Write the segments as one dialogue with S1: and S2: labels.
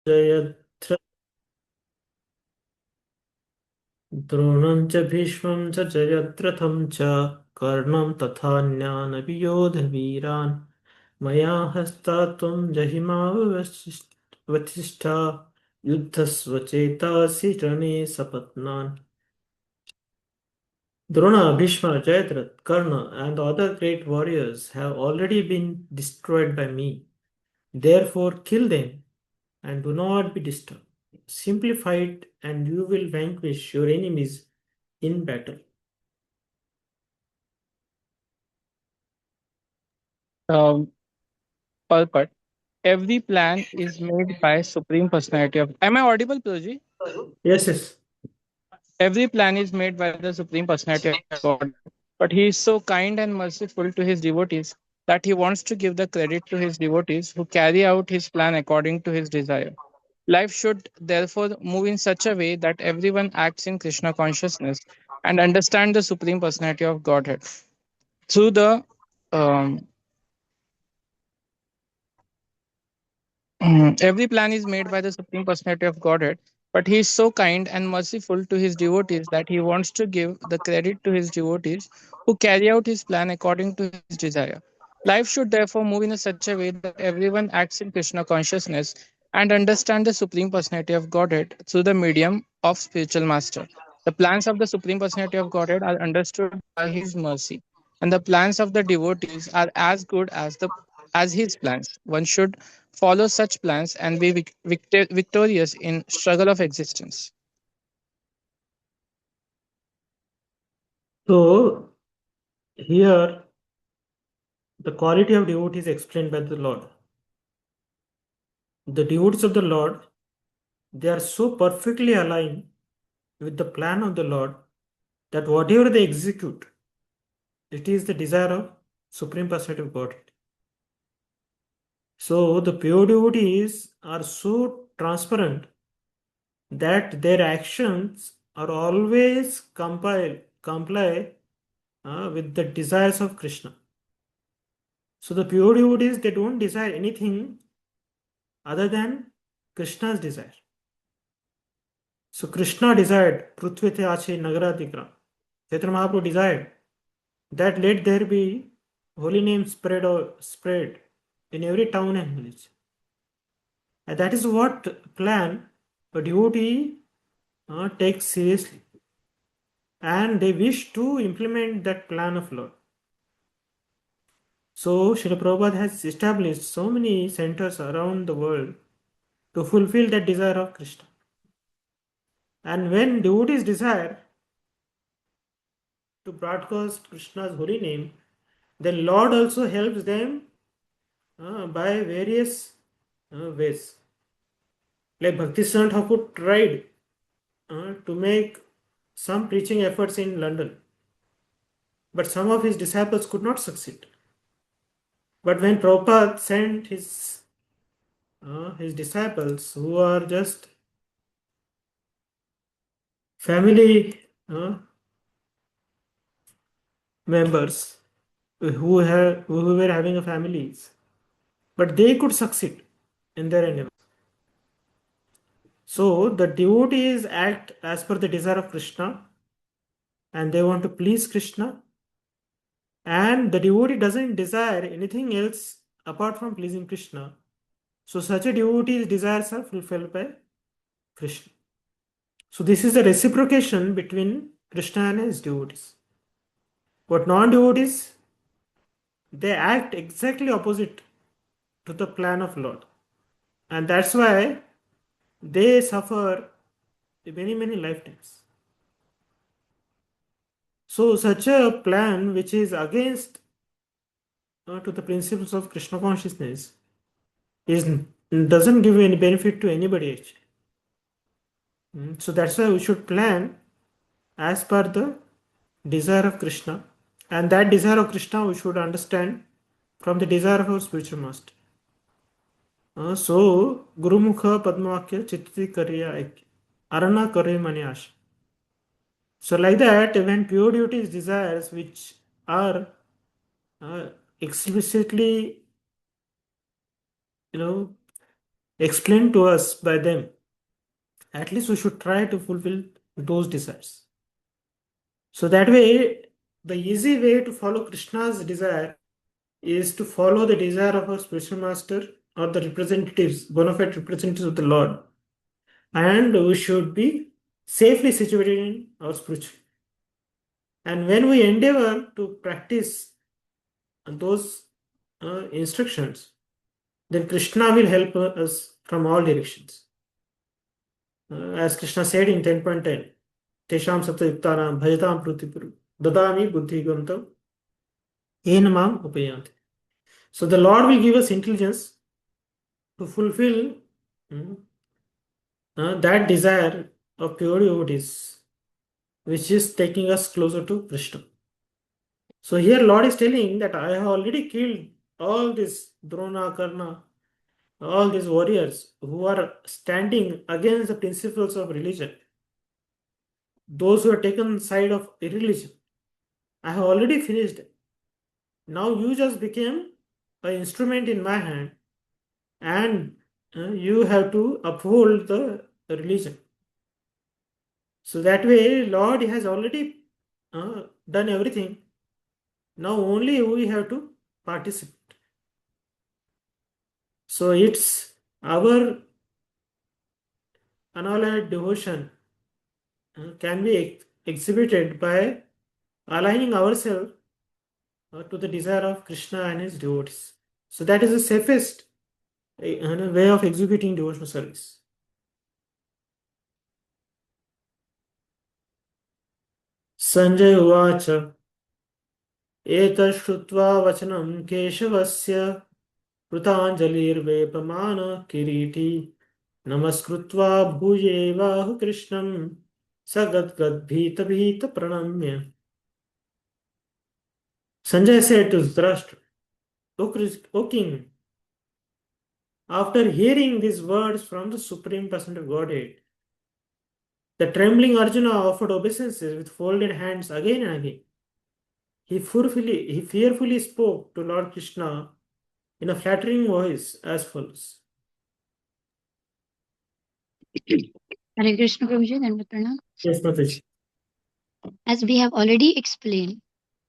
S1: जयत्र द्रोणं च भीष्मं च जयद्रथं च कर्णं तथान्यानपि योधवीरान् मया हस्तात् त्वं जहिमावशिष्ठा युद्धस्व चेतासि रणे सपत्नान्. Drona, Bhishma, Jayadratha, Karna, and the other great warriors have already been destroyed by me. Therefore, kill them and do not be disturbed. Simply fight, and you will vanquish your enemies in battle.
S2: Um, Palpat, every plan is made by Supreme Personality of. Am I audible, Prabhuji?
S1: Yes, yes.
S2: Every plan is made by the Supreme Personality of God, but He is so kind and merciful to His devotees that He wants to give the credit to His devotees who carry out His plan according to His desire. Life should therefore move in such a way that everyone acts in Krishna consciousness and understand the Supreme Personality of Godhead through the um, every plan is made by the Supreme Personality of Godhead, but He is so kind and merciful to His devotees that He wants to give the credit to His devotees who carry out His plan according to His desire. Life should therefore move in such a way that everyone acts in Krishna consciousness and understand the Supreme Personality of Godhead through the medium of spiritual master. The plans of the Supreme Personality of Godhead are understood by His mercy, and the plans of the devotees are as good as His plans. One should follow such plans and be victorious in struggle of existence.
S1: So, here the quality of devotee is explained by the Lord. The devotees of the Lord, they are so perfectly aligned with the plan of the Lord that whatever they execute, it is the desire of Supreme Personality of Godhead. So the pure devotees are so transparent that their actions are always comply with the desires of Krishna. So the pure devotees, they don't desire anything other than Krishna's desire. So Krishna desired Prithvite Ache Nagaradikra. Chaitanya Mahaprabhu desired that let there be holy name spread in every town and village. And that is what plan a devotee takes seriously. And they wish to implement that plan of Lord. So Srila Prabhupada has established so many centers around the world to fulfill that desire of Krishna. And when devotees desire to broadcast Krishna's holy name, then Lord also helps them by various ways. Like Bhaktivedanta Thakur tried to make some preaching efforts in London, but some of his disciples could not succeed. But when Prabhupada sent his disciples, who are just family members who were having a families, but they could succeed in their endeavor. So the devotees act as per the desire of Krishna, and they want to please Krishna, and the devotee doesn't desire anything else apart from pleasing Krishna. So such a devotee's desires are fulfilled by Krishna. So this is the reciprocation between Krishna and his devotees. But non-devotees, they act exactly opposite to the plan of Lord. And that's why they suffer many, many lifetimes. So such a plan which is against to the principles of Krishna consciousness is doesn't give any benefit to anybody actually. So that's why we should plan as per the desire of Krishna, and that desire of Krishna we should understand from the desire of our spiritual master. So Gurumukha Padmavakya Chitti Karya Aikya Arana Kare Mani Asha. So like that, when pure devotees desires which are uh, explicitly, you know, explained to us by them, at least we should try to fulfill those desires. So that way, the easy way to follow Krishna's desire is to follow the desire of our spiritual master or the representatives, bona fide representatives of the Lord. And we should be safely situated in our spiritual. And when we endeavor to practice those instructions, then Krishna will help us from all directions. As Krishna said in 10.10, Tesham Satyuktanam Bhajatam Prutipuru Dadami Buddhi Gantam Enamam Upayanti. So the Lord will give us intelligence to fulfill that desire of pure devotees, which is taking us closer to Krishna. So here Lord is telling that I have already killed all this Drona, Karna, all these warriors who are standing against the principles of religion, those who have taken side of irreligion. I have already finished it. Now you just became an instrument in my hand, and you have to uphold the religion. So that way, Lord has already done everything. Now only we have to participate. So it's our unalloyed devotion can be exhibited by aligning ourselves to the desire of Krishna and his devotees. So that is the safest way of executing devotional service. Sanjay Uvacha एतच्छ्रुत्वा वचनं केशवस्य कृताञ्जलिर्वेपमान किरीटी नमस्कृत्वा भूयेवाह कृष्णं स गद्गद्भीत प्रणम्य. Sanjay said to Dhritarashtra, O king, after hearing these words from the Supreme Person of Godhead, the trembling Arjuna offered obeisances with folded hands again and again. He fearfully spoke to Lord Krishna in a flattering voice as follows.
S3: Hare Krishna Prabhuji, Dandavat Pranam.
S1: Yes, Mataji.
S3: As we have already explained,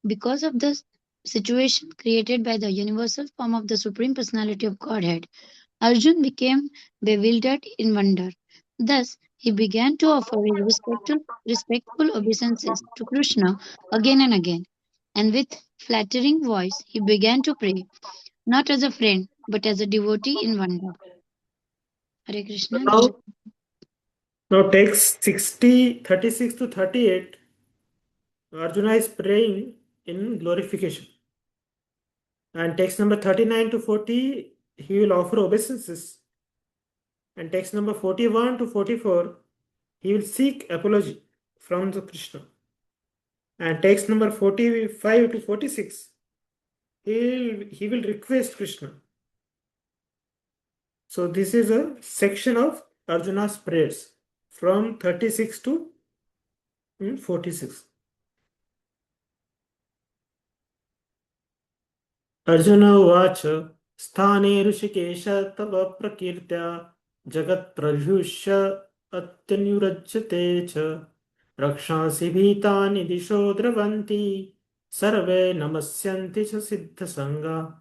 S3: because of the situation created by the universal form of the Supreme Personality of Godhead, Arjun became bewildered in wonder. Thus, he began to offer his respectful obeisances to Krishna again and again, and with flattering voice he began to pray, not as a friend, but as a devotee in wonder. Hare Krishna.
S1: Now text 36 to 38, Arjuna is praying in glorification. And text number 39 to 40, he will offer obeisances. And text number 41 to 44, he will seek apology from the Krishna. And text number 45 to 46, he will request Krishna. So this is a section of Arjuna's prayers from 36 to 46. Arjuna Uvacha Sthane Rishikesha Tava Prakirtya Jagat Prabhusha Atyanyurajyate Cha Rakshansi Bhitani Disho Dravanti Sarve Namasyanti Cha Siddha Sangha.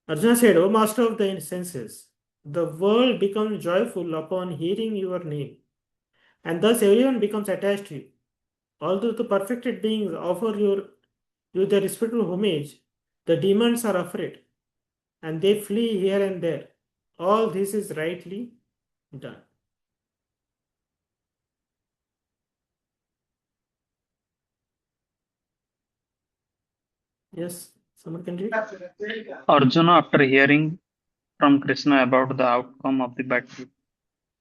S1: Arjuna said, O master of the senses, the world becomes joyful upon hearing your name, and thus everyone becomes attached to you. Although the perfected beings offer you their respectful homage, the demons are afraid, and they flee here and there. All this is rightly done. Yes, someone can read.
S4: Arjuna, after hearing from Krishna about the outcome of the battle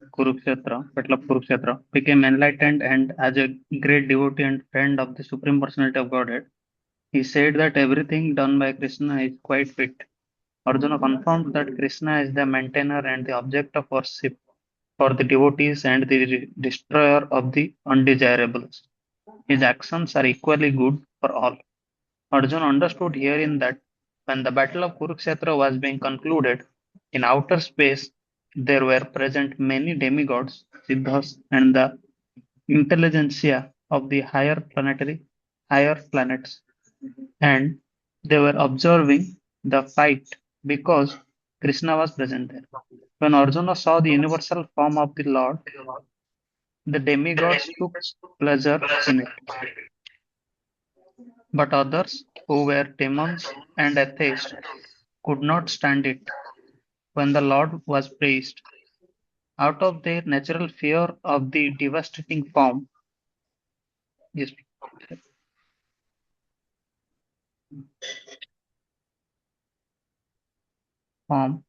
S4: of Kurukshetra, became enlightened, and as a great devotee and friend of the Supreme Personality of Godhead, he said that everything done by Krishna is quite fit. Arjuna confirmed that Krishna is the maintainer and the object of worship for the devotees and the destroyer of the undesirables. His actions are equally good for all. Arjuna understood herein that when the battle of Kurukshetra was being concluded, In outer space, there were present many demigods, siddhas, and the intelligentsia of the higher planets, and they were observing the fight because Krishna was present there. When Arjuna saw the universal form of the Lord, the demigods took pleasure in it. But others, who were demons and atheists, could not stand it when the Lord was praised. Out of their natural fear of the devastating yes, form,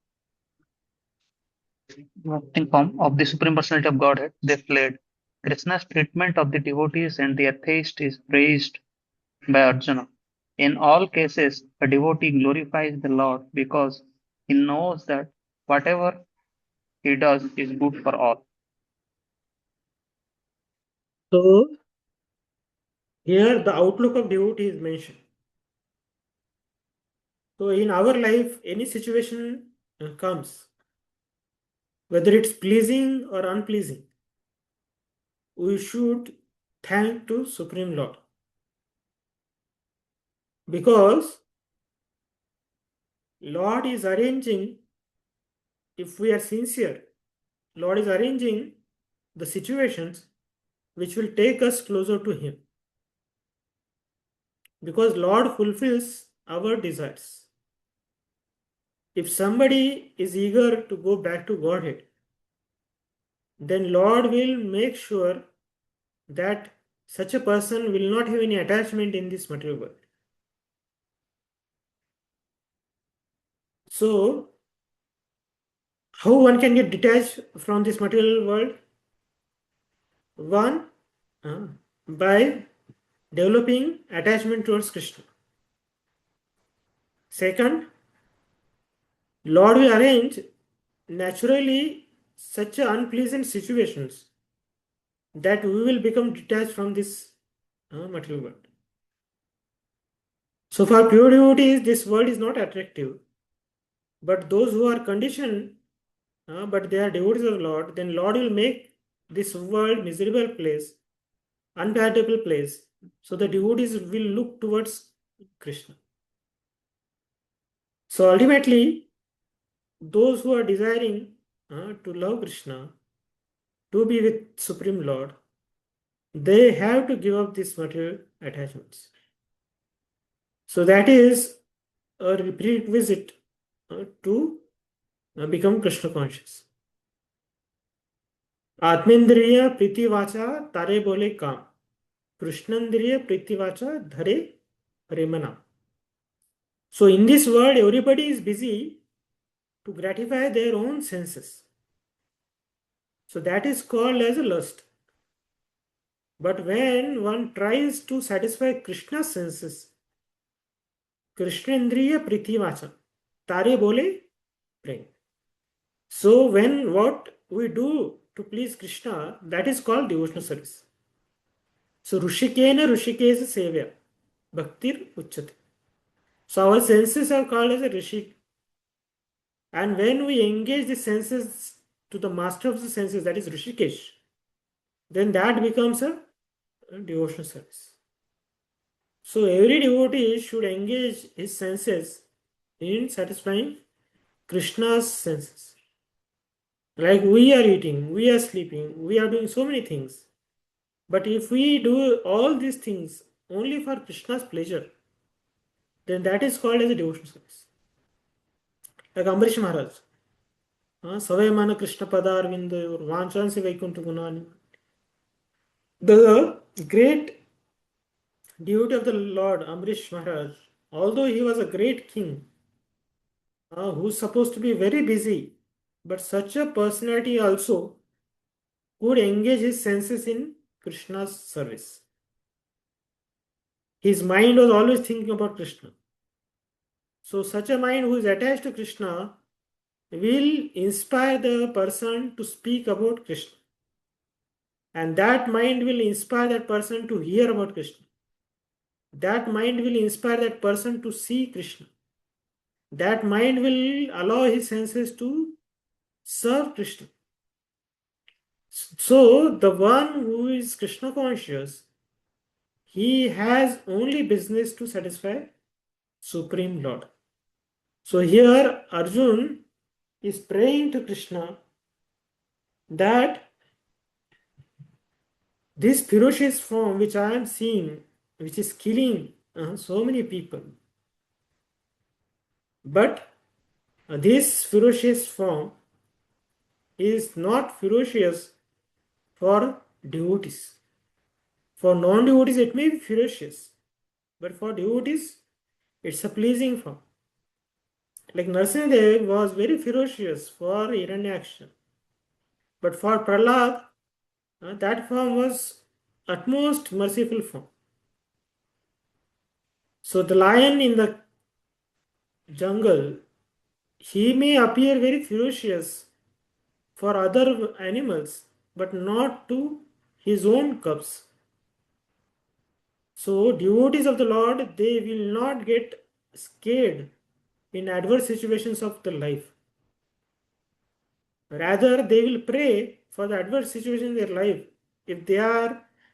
S4: form of the Supreme Personality of Godhead, they fled. Krishna's treatment of the devotees and the atheist is praised by Arjuna. In all cases, a devotee glorifies the Lord because he knows that whatever he does is good for all.
S1: So here the outlook of devotee is mentioned. So in our life, any situation comes, whether it's pleasing or unpleasing, we should thank to Supreme Lord. Because Lord is arranging, if we are sincere, Lord is arranging the situations which will take us closer to Him. Because Lord fulfills our desires. If somebody is eager to go back to Godhead, then Lord will make sure that such a person will not have any attachment in this material world. So, how one can get detached from this material world? One, by developing attachment towards Krishna. Second, Lord will arrange naturally such unpleasant situations that we will become detached from this material world. So for pure devotees, this world is not attractive. But those who are conditioned, but they are devotees of Lord, then Lord will make this world miserable place, unpalatable place. So the devotees will look towards Krishna. So ultimately, those who are desiring to love Krishna, to be with Supreme Lord, they have to give up these material attachments. So that is a prerequisite to become Krishna conscious. आत्मेंद्रिय प्रीतिवाचा तारे बोले काम कृष्णेंद्रिय प्रीतिवाचा धरे प्रेमना. So in this world, everybody is busy to gratify their own senses. So that is called as a lust. But when one tries to satisfy Krishna's senses, Krishnendriya Pritivacha, Tare Bole, prem. So when what we do to please Krishna, that is called devotional service. So Rushikena Rushikesa Sevya, Bhaktir Uchate. So our senses are called as a Rishi. And when we engage the senses to the master of the senses, that is Rishikesh, then that becomes a devotional service. So every devotee should engage his senses in satisfying Krishna's senses. Like we are eating, we are sleeping, we are doing so many things. But if we do all these things only for Krishna's pleasure, then that is called as a devotional service. Like Ambarish Maharaj, Savayamana Krishna Padarvinda or Vanchansi Vaikuntha Gunani. The great devotee of the Lord, Ambarish Maharaj, although he was a great king, who's supposed to be very busy, but such a personality also could engage his senses in Krishna's service. His mind was always thinking about Krishna. So such a mind who is attached to Krishna will inspire the person to speak about Krishna. And that mind will inspire that person to hear about Krishna. That mind will inspire that person to see Krishna. that mind will allow his senses to serve Krishna. So the one who is Krishna conscious, he has only business to satisfy Supreme Lord. So here Arjun is praying to Krishna that this ferocious form which I am seeing, which is killing so many people, but this ferocious form is not ferocious for devotees. For non-devotees, it may be ferocious, but for devotees, it's a pleasing form. Like Narasimhadev was very ferocious for Hiranyaksha, but for Prahlad, that form was utmost merciful form. So the lion in the jungle, he may appear very ferocious for other animals, but not to his own cubs. So devotees of the Lord, they will not get scared in adverse situations of the life. Rather, they will pray for the adverse situation in their life if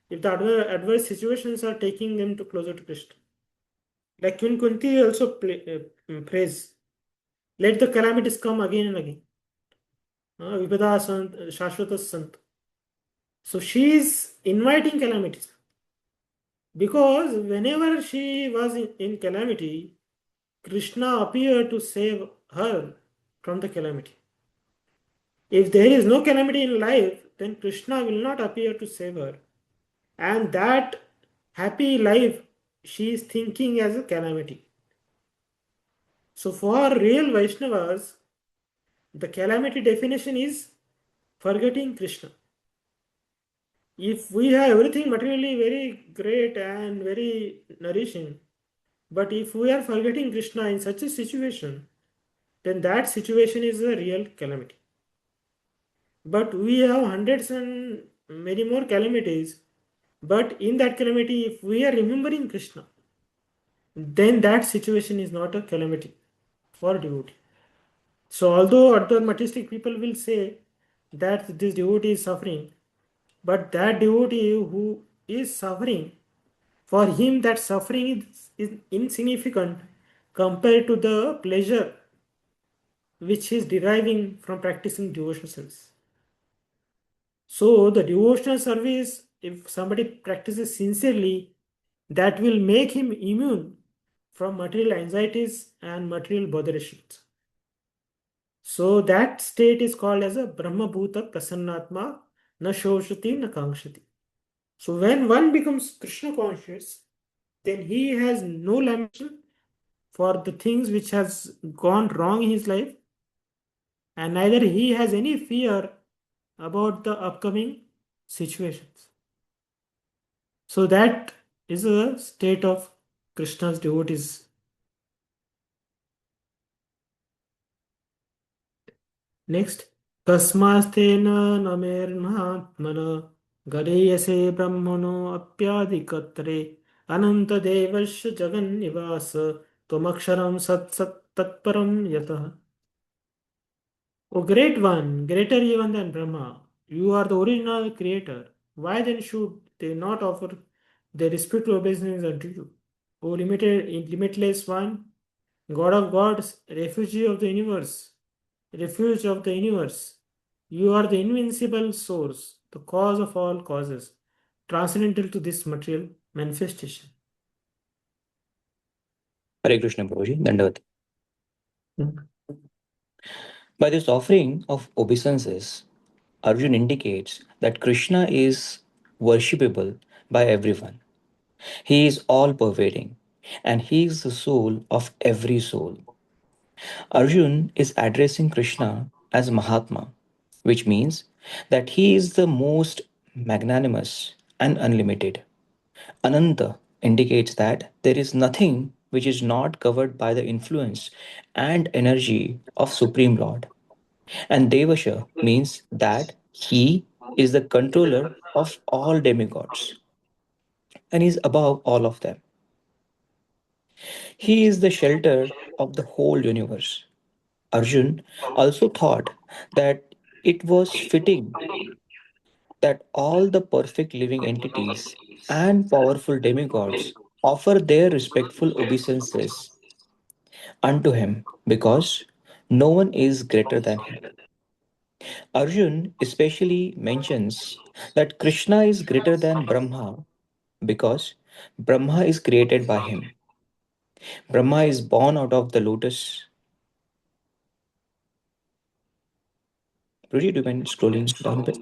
S1: if the adverse situations are taking them to closer to Krishna. Like Queen Kunti also prays, let the calamities come again and again. Vipada Sant, Shashwata Sant. So she is inviting calamities because whenever she was in calamity, Krishna appeared to save her from the calamity. If there is no calamity in life, then Krishna will not appear to save her. And that happy life she is thinking as a calamity. So for real Vaishnavas, the calamity definition is forgetting Krishna. If we have everything materially very great and very nourishing, but if we are forgetting Krishna in such a situation, then that situation is a real calamity. But we have hundreds and many more calamities. But in that calamity, if we are remembering Krishna, then that situation is not a calamity for devotee. So although other materialistic people will say that this devotee is suffering, but that devotee who is suffering, for him that suffering is insignificant compared to the pleasure which he is deriving from practicing devotional service. So the devotional service, if somebody practices sincerely, that will make him immune from material anxieties and material botherations. So that state is called as a Brahma Bhuta Prasannatma Na Shoshati Na Kankshati. So when one becomes Krishna conscious, then he has no lamentation for the things which has gone wrong in his life, and neither he has any fear about the upcoming situations. So that is a state of Krishna's devotees. Next, Tasmastena namernahatmana gareyase brahmano apyadikatre ananta devasya jagan nivasa tomaksharam sat sat tatparam yatah. O great one, greater even than Brahma, you are the original creator. Why then should they not offer their spiritual obeisance unto you? O limitless one, God of gods, refuge of the universe, you are the invincible source, the cause of all causes, transcendental to this material manifestation.
S5: Hare Krishna Prabhuji, Dandavat. By this offering of obeisances, Arjun indicates that Krishna is worshipable by everyone. He is all pervading and he is the soul of every soul. Arjun is addressing Krishna as Mahatma, which means that he is the most magnanimous and unlimited. Ananta indicates that there is nothing which is not covered by the influence and energy of Supreme Lord. And Devasha means that he is the controller of all demigods and is above all of them. He is the shelter of the whole universe. Arjun also thought that it was fitting that all the perfect living entities and powerful demigods offer their respectful obeisances unto him because no one is greater than him. Arjun especially mentions that Krishna is greater than Brahma because Brahma is created by him. Brahma is born out of the lotus. Ruji, do you mind scrolling down a bit?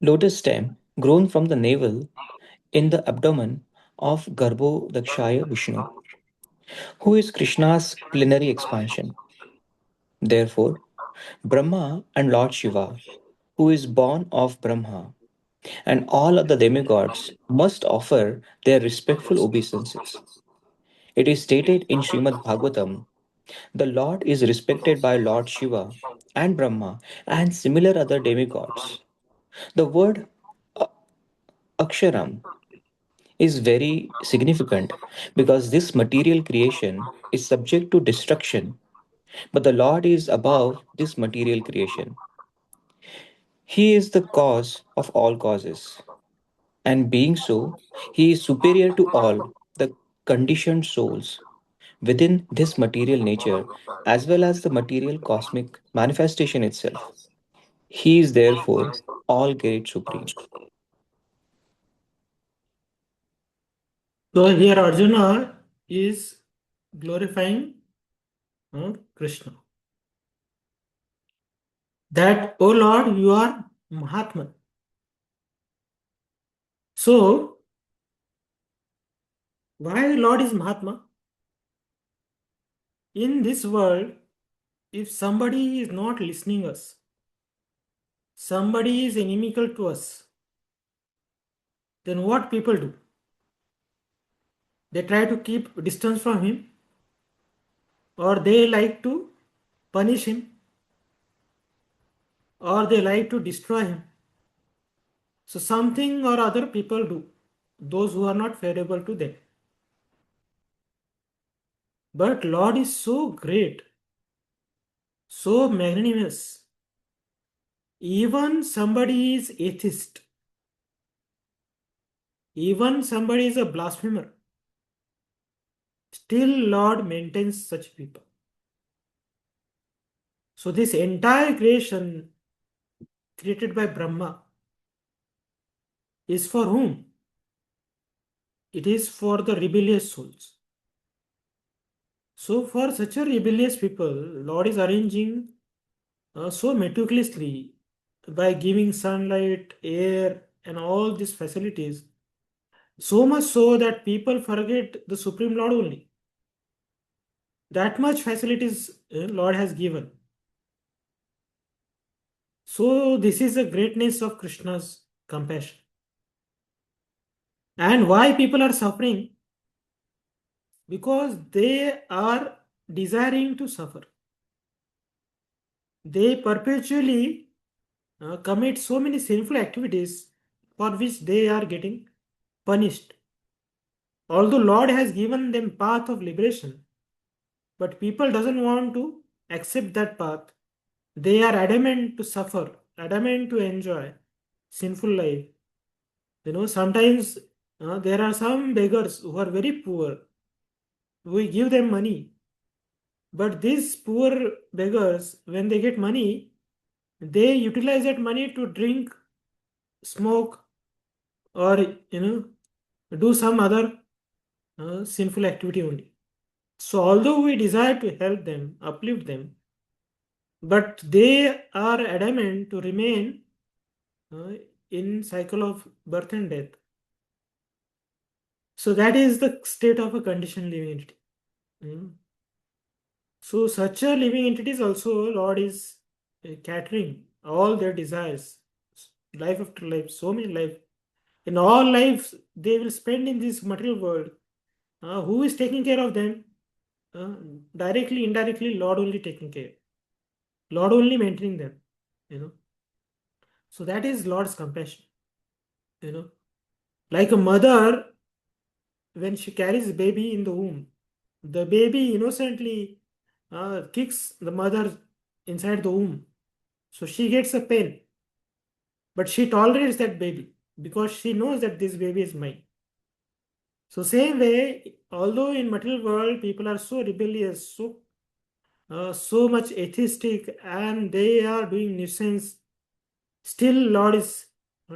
S5: Lotus stem grown from the navel in the abdomen of Garbhodakshaya Vishnu, who is Krishna's plenary expansion. Therefore, Brahma and Lord Shiva, who is born of Brahma, and all other demigods must offer their respectful obeisances. It is stated in Srimad Bhagavatam, the Lord is respected by Lord Shiva and Brahma and similar other demigods. The word Aksharam is very significant because this material creation is subject to destruction, but the Lord is above this material creation. He is the cause of all causes, and being so, He is superior to all the conditioned souls within this material nature as well as the material cosmic manifestation itself. He is therefore all great supreme.
S1: So here Arjuna is glorifying Krishna. That, oh Lord, you are Mahatma. So, why Lord is Mahatma? In this world, if somebody is not listening us, somebody is inimical to us, then what people do? They try to keep distance from him, or they like to punish him, or they like to destroy him. So something or other people do, those who are not favorable to them. But Lord is so great, so magnanimous. Even somebody is atheist, even somebody is a blasphemer, still Lord maintains such people. So this entire creation created by Brahma is for whom? It is for the rebellious souls. So for such a rebellious people, Lord is arranging so meticulously by giving sunlight, air, and all these facilities, so much so that people forget the Supreme Lord only. That much facilities Lord has given. So this is the greatness of Krishna's compassion. And why people are suffering? Because they are desiring to suffer. They perpetually commit so many sinful activities for which they are getting punished. Although Lord has given them path of liberation, but people doesn't want to accept that path. They are adamant to suffer, adamant to enjoy sinful life. Sometimes there are some beggars who are very poor. We give them money, but these poor beggars, when they get money, they utilize that money to drink, smoke, or do some other sinful activity only. So although we desire to help them, uplift them, but they are adamant to remain uh, in cycle of birth and death. So that is the state of a conditioned living entity. So such a living entities also Lord is catering all their desires, life after life, so many life. In all lives they will spend in this material world. Who is taking care of them? Uh, Directly, indirectly, Lord only taking care. Lord only maintaining them. You know. So that is Lord's compassion. Like a mother, when she carries a baby in the womb, the baby innocently kicks the mother inside the womb. So she gets a pain. But she tolerates that baby because she knows that this baby is mine. So same way, although in material world people are so rebellious, so much atheistic, and they are doing nuisance, still Lord is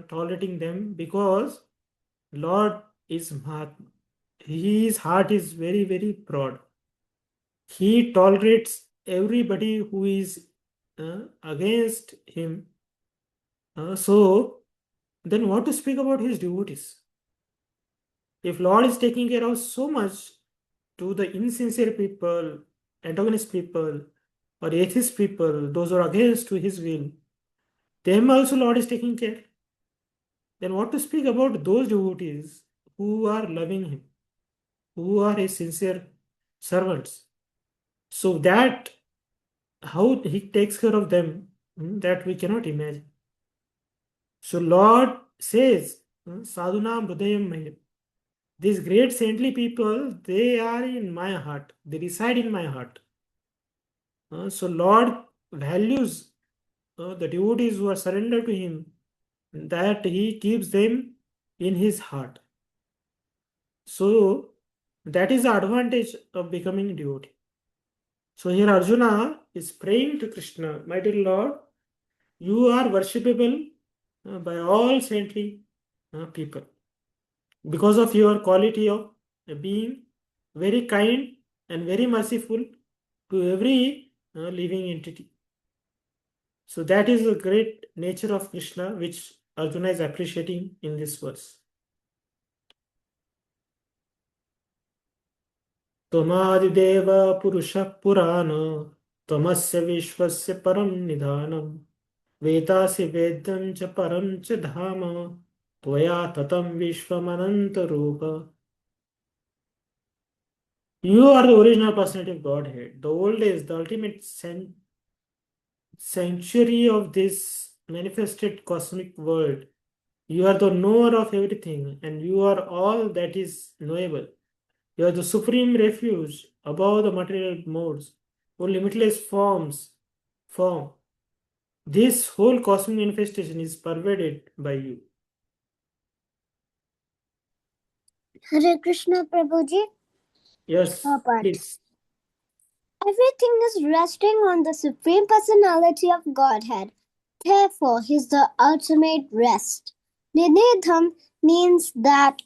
S1: tolerating them because Lord is Mahatma. His heart is very, very broad. He tolerates everybody who is against him. So then what to speak about his devotees? If Lord is taking care of so much to the insincere people, antagonist people, or atheist people, those who are against to his will, them also Lord is taking care. Then what to speak about those devotees who are loving him, who are his sincere servants? So that how he takes care of them, that we cannot imagine. So Lord says, Sadhunam Hridayam Mahim. These great saintly people, they are in my heart. They reside in my heart. So Lord values the devotees who are surrendered to Him, that He keeps them in His heart. So that is the advantage of becoming a devotee. So here Arjuna is praying to Krishna, my dear Lord, you are worshipable by all saintly people because of your quality of being very kind and very merciful to every living entity. So that is the great nature of Krishna which Arjuna is appreciating in this verse. त्वमादिदेव पुरुषः पुराण त्वमस्य विश्वस्य परं निधानम् वेदासि वेद्यं च परं च धाम त्वया ततं विश्वमनन्तरूप. You are the original personality of Godhead, the oldest, the ultimate sanctuary of this manifested cosmic world. You are the knower of everything, and you are all that is knowable. You are the supreme refuge above the material modes, or limitless form. This whole cosmic manifestation is pervaded by you.
S6: Hare Krishna Prabhuji.
S1: Yes, please.
S6: Everything is resting on the Supreme Personality of Godhead. Therefore, He is the ultimate rest. Nidham means that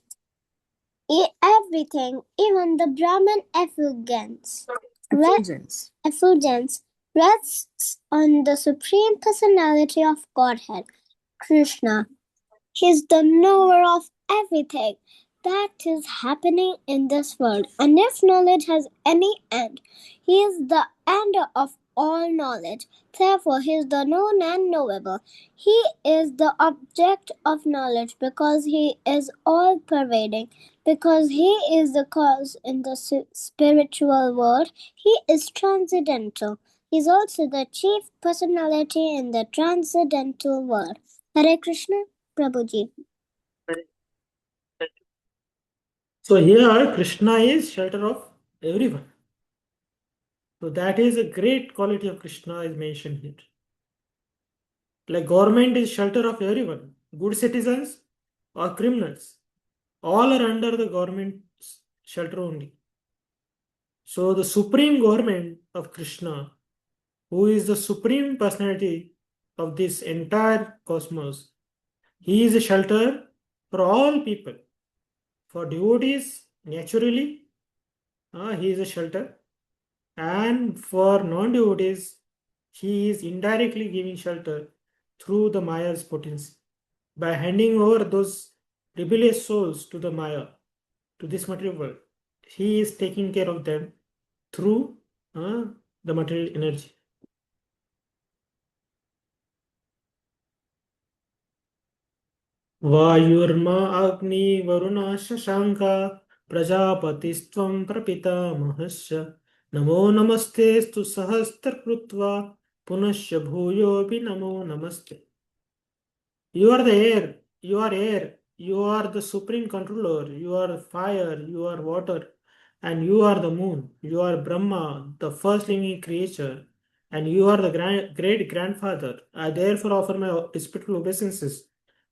S6: everything, even the Brahman effulgence, rests on the Supreme Personality of Godhead, Krishna. He is the knower of everything that is happening in this world. And if knowledge has any end, He is the end of all knowledge. Therefore, He is the known and knowable. He is the object of knowledge because He is all pervading. Because He is the cause in the spiritual world, He is transcendental. He is also the chief personality in the transcendental world. Hare Krishna. Prabhuji.
S1: So here Krishna is shelter of everyone. So that is a great quality of Krishna is mentioned here. Like government is shelter of everyone, good citizens or criminals, all are under the government's shelter only. So the supreme government of Krishna, who is the supreme personality of this entire cosmos, he is a shelter for all people. For devotees, naturally, he is a shelter. And for non-devotees, he is indirectly giving shelter through the Maya's potency. By handing over those rebellious souls to the Maya, to this material world, he is taking care of them through the material energy. वायुर्मा अग्नि वरुण शशांक प्रजापतिस्त्वं प्रपितामहस्य नमो नमस्तेस्तु सहस्त्रकृत्वा पुनश्च भूयोऽपि नमो नमस्ते. You are the air. You are air. You are the supreme controller. You are fire. You are water. And you are the moon. You are Brahma, the first living creature. And you are the great grandfather. I therefore offer my respectful obeisances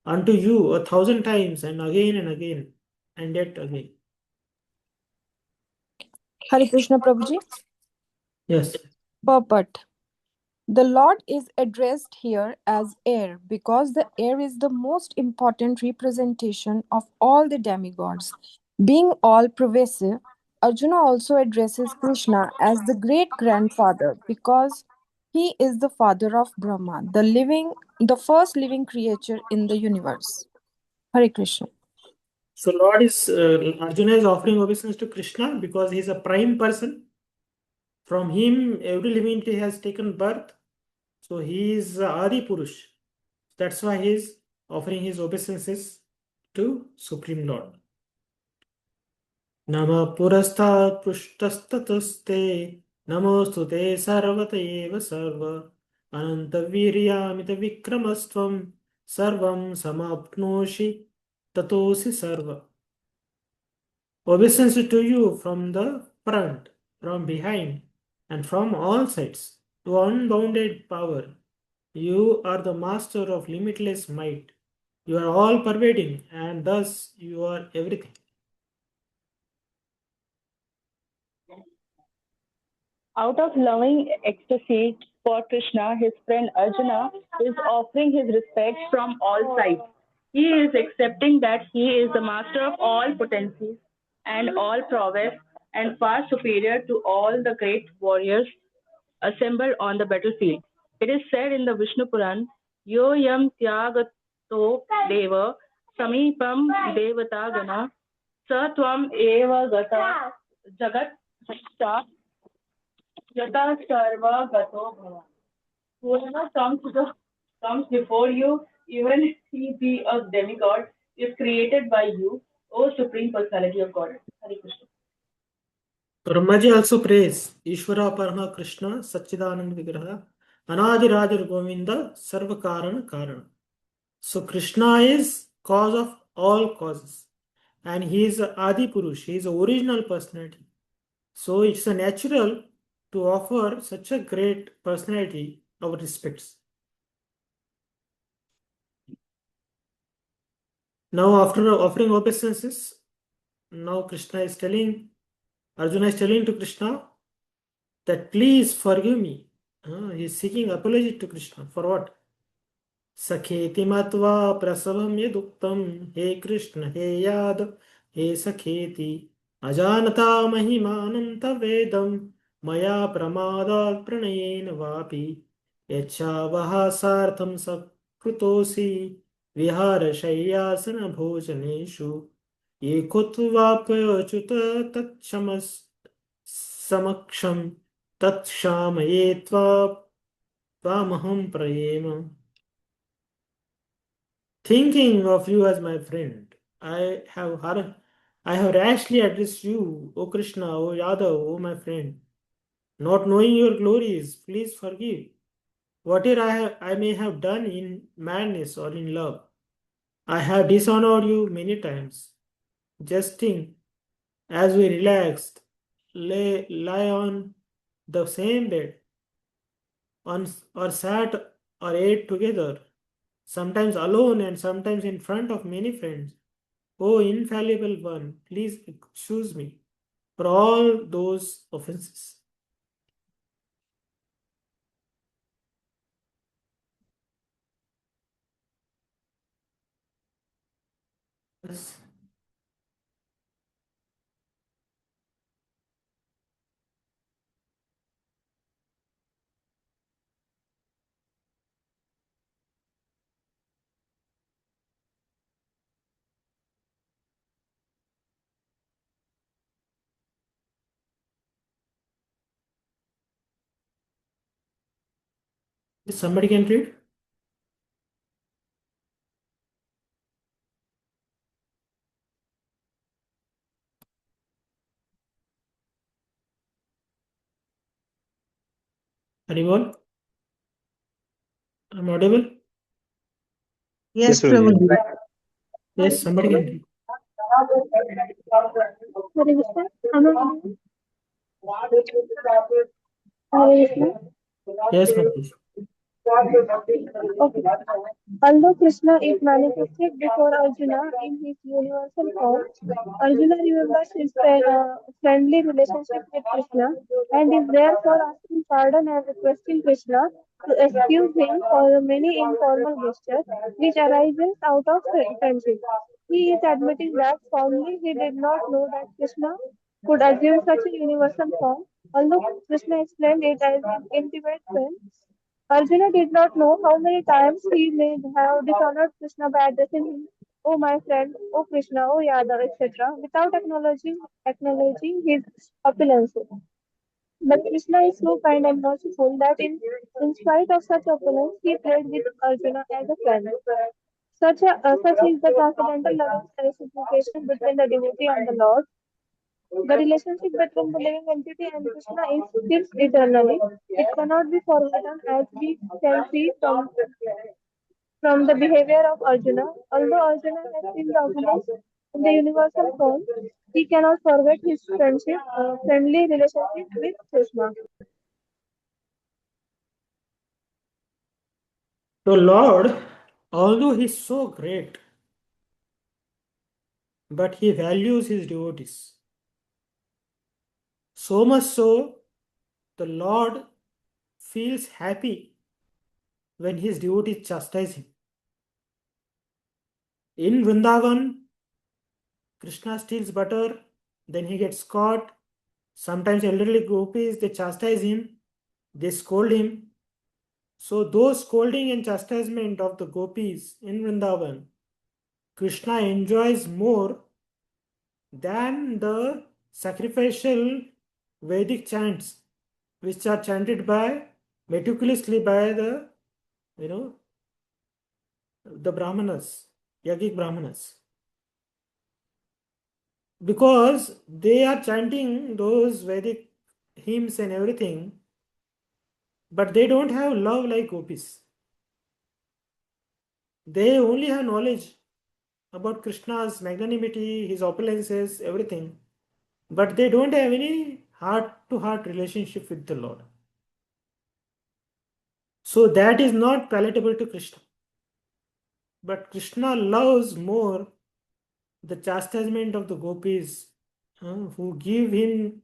S1: unto you 1,000 times and again, and yet again.
S7: Hare Krishna Prabhuji.
S1: Yes.
S7: Purport. The Lord is addressed here as air because the air is the most important representation of all the demigods. Being all pervasive, Arjuna also addresses Krishna as the great grandfather because he is the father of Brahma, the first living creature in the universe. Hare Krishna.
S1: So Arjuna is offering obeisance to Krishna because he is a prime person. From him, every living entity has taken birth. So he is Adi Purush. That's why he is offering his obeisances to Supreme Lord. Nama purasthat prushtastatste namostu te sarvata eva sarva anantaviryamita vikramastvam sarvam samapnoshi tatosi sarva. Obeisance to you from the front, from behind, and from all sides, to unbounded power. You are the master of limitless might. You are all pervading, and thus you are everything.
S8: Out of loving ecstasy for Krishna, his friend Arjuna is offering his respects from all sides. He is accepting that he is the master of all potencies and all prowess and far superior to all the great warriors assembled on the battlefield. It is said in the Vishnu Puran, Yo yam tyagato deva samipam devata gana satvam eva gata jagat yata sarva gato bhava. Whoever comes before you, even if he be a demigod, is created by you, O Supreme Personality of God. Hare Krishna.
S1: Brahmaji also prays Ishvara Parama Krishna Satchidanand Vigraha Anadi Rajar Govinda Sarva Karana Karana. So Krishna is cause of all causes, and he is Adi Purush, he is the original personality. So it's a natural to offer such a great personality our respects. Now, after offering obeisances, now Arjuna is telling to Krishna that please forgive me. He is seeking apology to Krishna. For what? Sakheti matva prasavam yaduktam he Krishna he yad he sakheti ajanata mahimanam tavedam maya pramadat pranayen vapi yachavaha sartham sakrutosi vihara shayyasana bhojaneshu ekutvapayochuta tatshamas samaksham tatshamaye tvamaham prayema. Thinking of you as my friend, I have rashly addressed you, O Krishna, O Yadav, O my friend. Not knowing your glories, please forgive. Whatever I may have done in madness or in love, I have dishonored you many times. Just think, as we relaxed, lie on the same bed, or sat or ate together, sometimes alone and sometimes in front of many friends. O infallible one, please excuse me for all those offenses. Yes. Somebody can read? Anyone? I'm audible? Yes,
S9: Prabhuji.
S1: Prabhuji. Yes, somebody can read. Yes, Prabhuji.
S10: Okay. Although Krishna is manifested before Arjuna in his universal form, Arjuna remembers his friendly relationship with Krishna and is therefore asking pardon and requesting Krishna to excuse him for the many informal gestures which arises out of friendship. He is admitting that formerly he did not know that Krishna could assume such a universal form, although Krishna explained it as an intimate friend. Arjuna did not know how many times he may have dishonored Krishna by addressing him, "Oh my friend, oh Krishna, oh Yadav," etc., without acknowledging his opulence. But Krishna is so kind and merciful that in spite of such opulence, he played with Arjuna as a friend. Such is the transcendental loving reciprocation between the devotee and the Lord. The relationship between the living entity and Krishna is lives eternally. It cannot be forgotten, as we can see from the behavior of Arjuna. Although Arjuna has seen the opulence in the universal form, he cannot forget his friendly relationship with Krishna.
S1: The Lord, although He is so great, but He values His devotees. So much so, the Lord feels happy when His devotees chastise Him. In Vrindavan, Krishna steals butter, then he gets caught. Sometimes elderly gopis, they chastise him, they scold him. So those scolding and chastisement of the gopis in Vrindavan, Krishna enjoys more than the sacrificial Vedic chants, which are chanted meticulously by the Brahmanas, Yogic Brahmanas. Because they are chanting those Vedic hymns and everything, but they don't have love like gopis. They only have knowledge about Krishna's magnanimity, his opulences, everything, but they don't have any heart-to-heart relationship with the Lord. So that is not palatable to Krishna. But Krishna loves more the chastisement of the gopis who give him,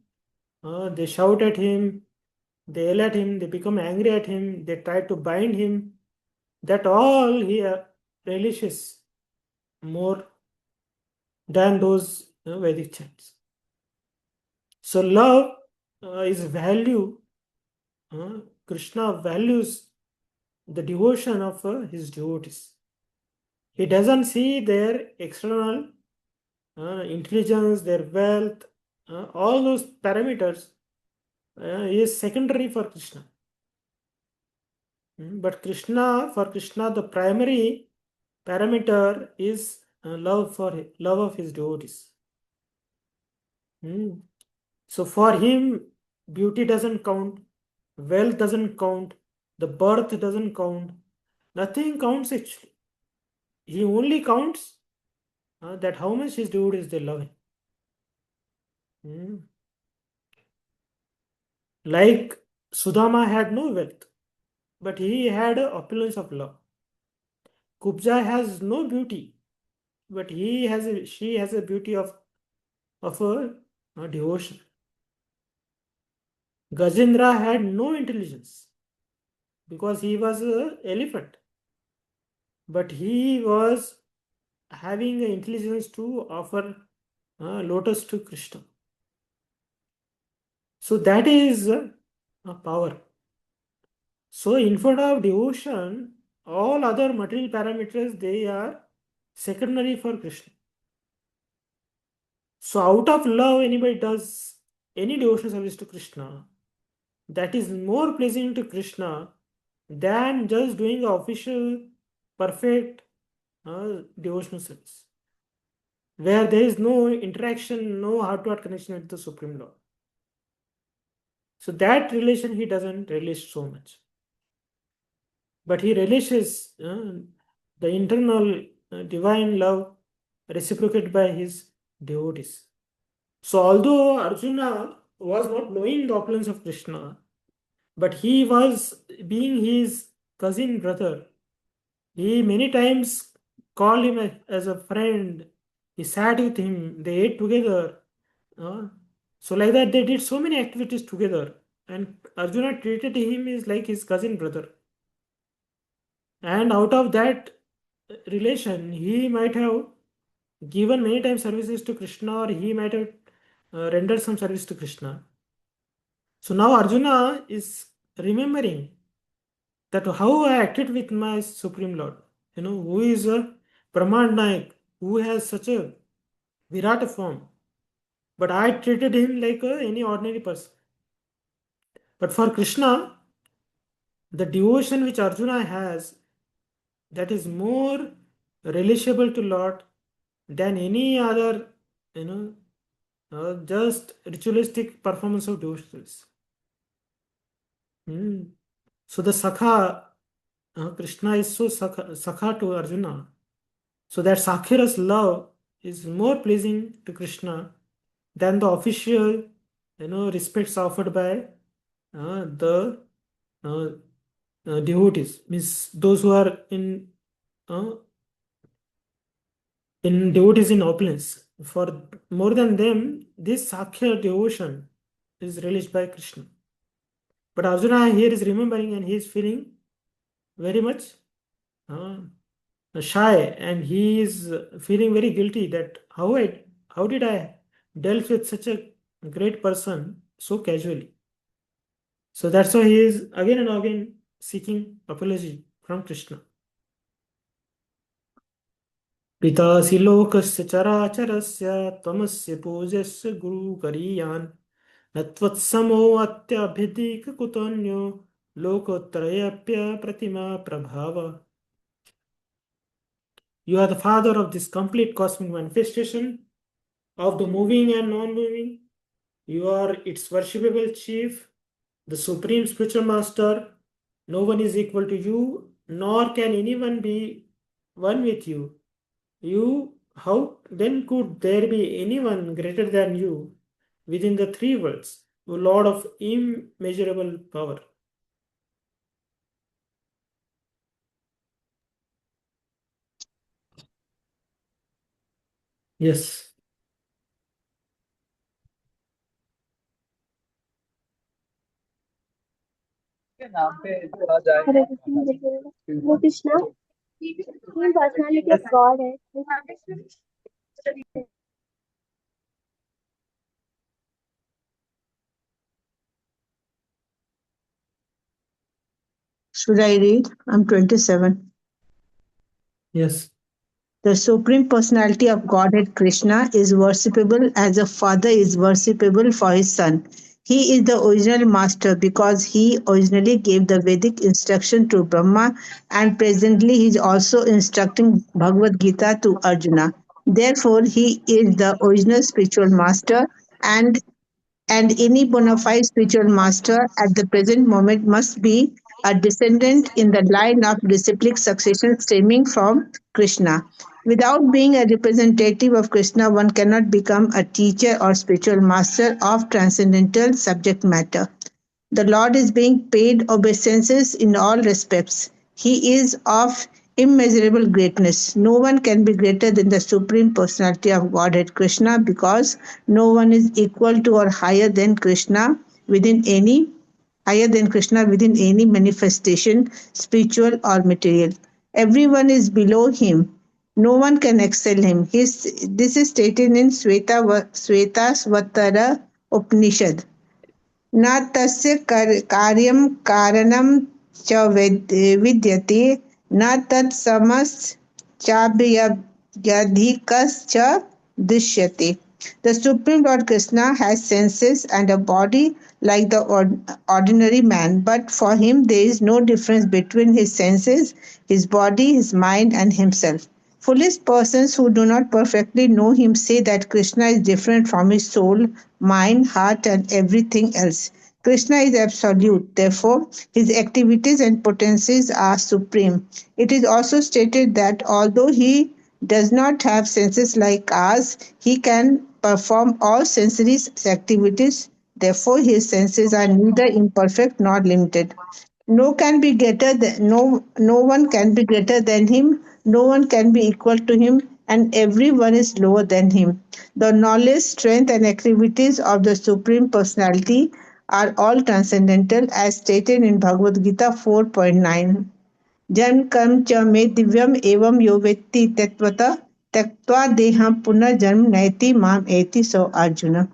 S1: they shout at him, they yell at him, they become angry at him, they try to bind him. That all he relishes more than those Vedic chants. So love is value. Krishna values the devotion of his devotees. He doesn't see their external intelligence, their wealth, all those parameters is secondary for Krishna. But for Krishna, the primary parameter is love of his devotees. So for him, beauty doesn't count, wealth doesn't count, the birth doesn't count, nothing counts actually. He only counts that how much his devotees they love him. Like Sudama had no wealth, but he had an opulence of love. Kubja has no beauty, but she has a beauty of a devotion. Gajendra had no intelligence because he was an elephant, but he was having the intelligence to offer lotus to Krishna. So that is a power. So in front of devotion, all other material parameters, they are secondary for Krishna. So out of love, anybody does any devotional service to Krishna, that is more pleasing to Krishna than just doing the official, perfect devotional service, where there is no interaction, no heart-to-heart connection with the Supreme Lord. So that relation he doesn't relish so much. But he relishes the internal divine love reciprocated by his devotees. So, although Arjuna was not knowing the opulence of Krishna, but he was being his cousin brother. He many times called him as a friend. He sat with him. They ate together. uh, so like that, they did so many activities together. And Arjuna treated him as like his cousin brother. And out of that relation, he might have given many times services to Krishna, or he might have rendered some service to Krishna. So now Arjuna is remembering that how I acted with my Supreme Lord, who is a Brahman Nayak, who has such a Virata form, but I treated him like any ordinary person. But for Krishna, the devotion which Arjuna has, that is more relishable to Lord than any other, just ritualistic performance of devotions. So the Sakha, Krishna is so Sakha to Arjuna. So that Sakhira's love is more pleasing to Krishna than the official, respects offered by the devotees. Means those who are in devotees in opulence. For more than them, this Sakhya devotion is relished by Krishna. But Arjuna here is remembering, and he is feeling very much shy, and he is feeling very guilty that how did I dealt with such a great person so casually. So that's why he is again and again seeking apology from Krishna. पितासि लोकस्य चराचरस्य त्वमस्य पूज्यस्य गुरुकरीयान् न त्वत्समो अत्यभिधिककुतोऽन्यो लोकोत्तरयप्य प्रतिमा प्रभाव. You are the father of this complete cosmic manifestation of the moving and non-moving. You are its worshipable chief, the supreme spiritual master. No one is equal to you, nor can anyone be one with you. How then could there be anyone greater than you within the three worlds, O Lord of immeasurable power? Yes.
S10: Hare Krishna, Supreme Personality of Godhead.
S9: Should I read? I'm 27.
S1: Yes.
S9: The Supreme Personality of Godhead Krishna is worshipable as a father is worshipable for his son. He is the original master because he originally gave the Vedic instruction to Brahma, and presently he is also instructing Bhagavad Gita to Arjuna. Therefore, he is the original spiritual master, and any bona fide spiritual master at the present moment must be a descendant in the line of disciplic succession stemming from Krishna. Without being a representative of Krishna, one cannot become a teacher or spiritual master of transcendental subject matter. The Lord is being paid obeisances in all respects. He is of immeasurable greatness. No one can be greater than the Supreme Personality of Godhead Krishna because no one is equal to or higher than Krishna within any manifestation, spiritual or material. Everyone is below him. No one can excel him. This is stated in Svetashvatara Upanishad. न तस्य कार्यं कारणं च विद्यते न तत्समश्चाभ्यधिकश्च दृश्यते. The Supreme Lord Krishna has senses and a body like the ordinary man, but for him there is no difference between his senses, his body, his mind, and himself. Foolish persons who do not perfectly know him say that Krishna is different from his soul, mind, heart, and everything else. Krishna is absolute, therefore, his activities and potencies are supreme. It is also stated that although he does not have senses like ours, he can perform all sensory activities. Therefore, his senses are neither imperfect nor limited. No one can be greater than him, no one can be equal to him, and everyone is lower than him. The knowledge, strength, and activities of the Supreme Personality are all transcendental, as stated in Bhagavad Gita 4.9. जन कर्म च मे दिव्यम एवं यो वेत्ति तत्वतः त्यक्त्वा देहं पुनर्जन्म नयति माम एति सो Arjun.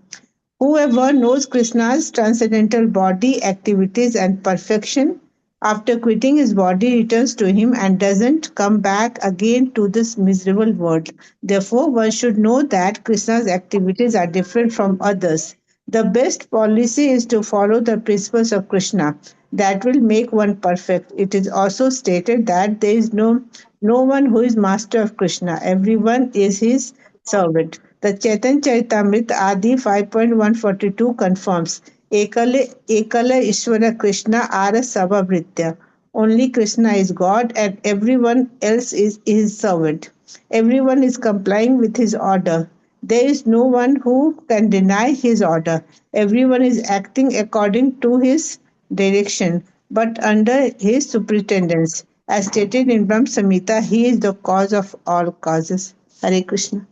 S9: Whoever knows Krishna's transcendental body, activities, and perfection, after quitting his body, returns to him and doesn't come back again to this miserable world. Therefore, one should know that Krishna's activities are different from others. The best policy is to follow the principles of Krishna. That will make one perfect. It is also stated that there is no one who is master of Krishna. Everyone is his servant. The Chaitanya Charitamrita Adi 5.142 confirms Ekala Ishvara Krishna Ara Sabhavritya. Only Krishna is God and everyone else is his servant. Everyone is complying with his order. There is no one who can deny his order. Everyone is acting according to his direction, but under his superintendence. As stated in Brahma Samhita, he is the cause of all causes. Hare Krishna.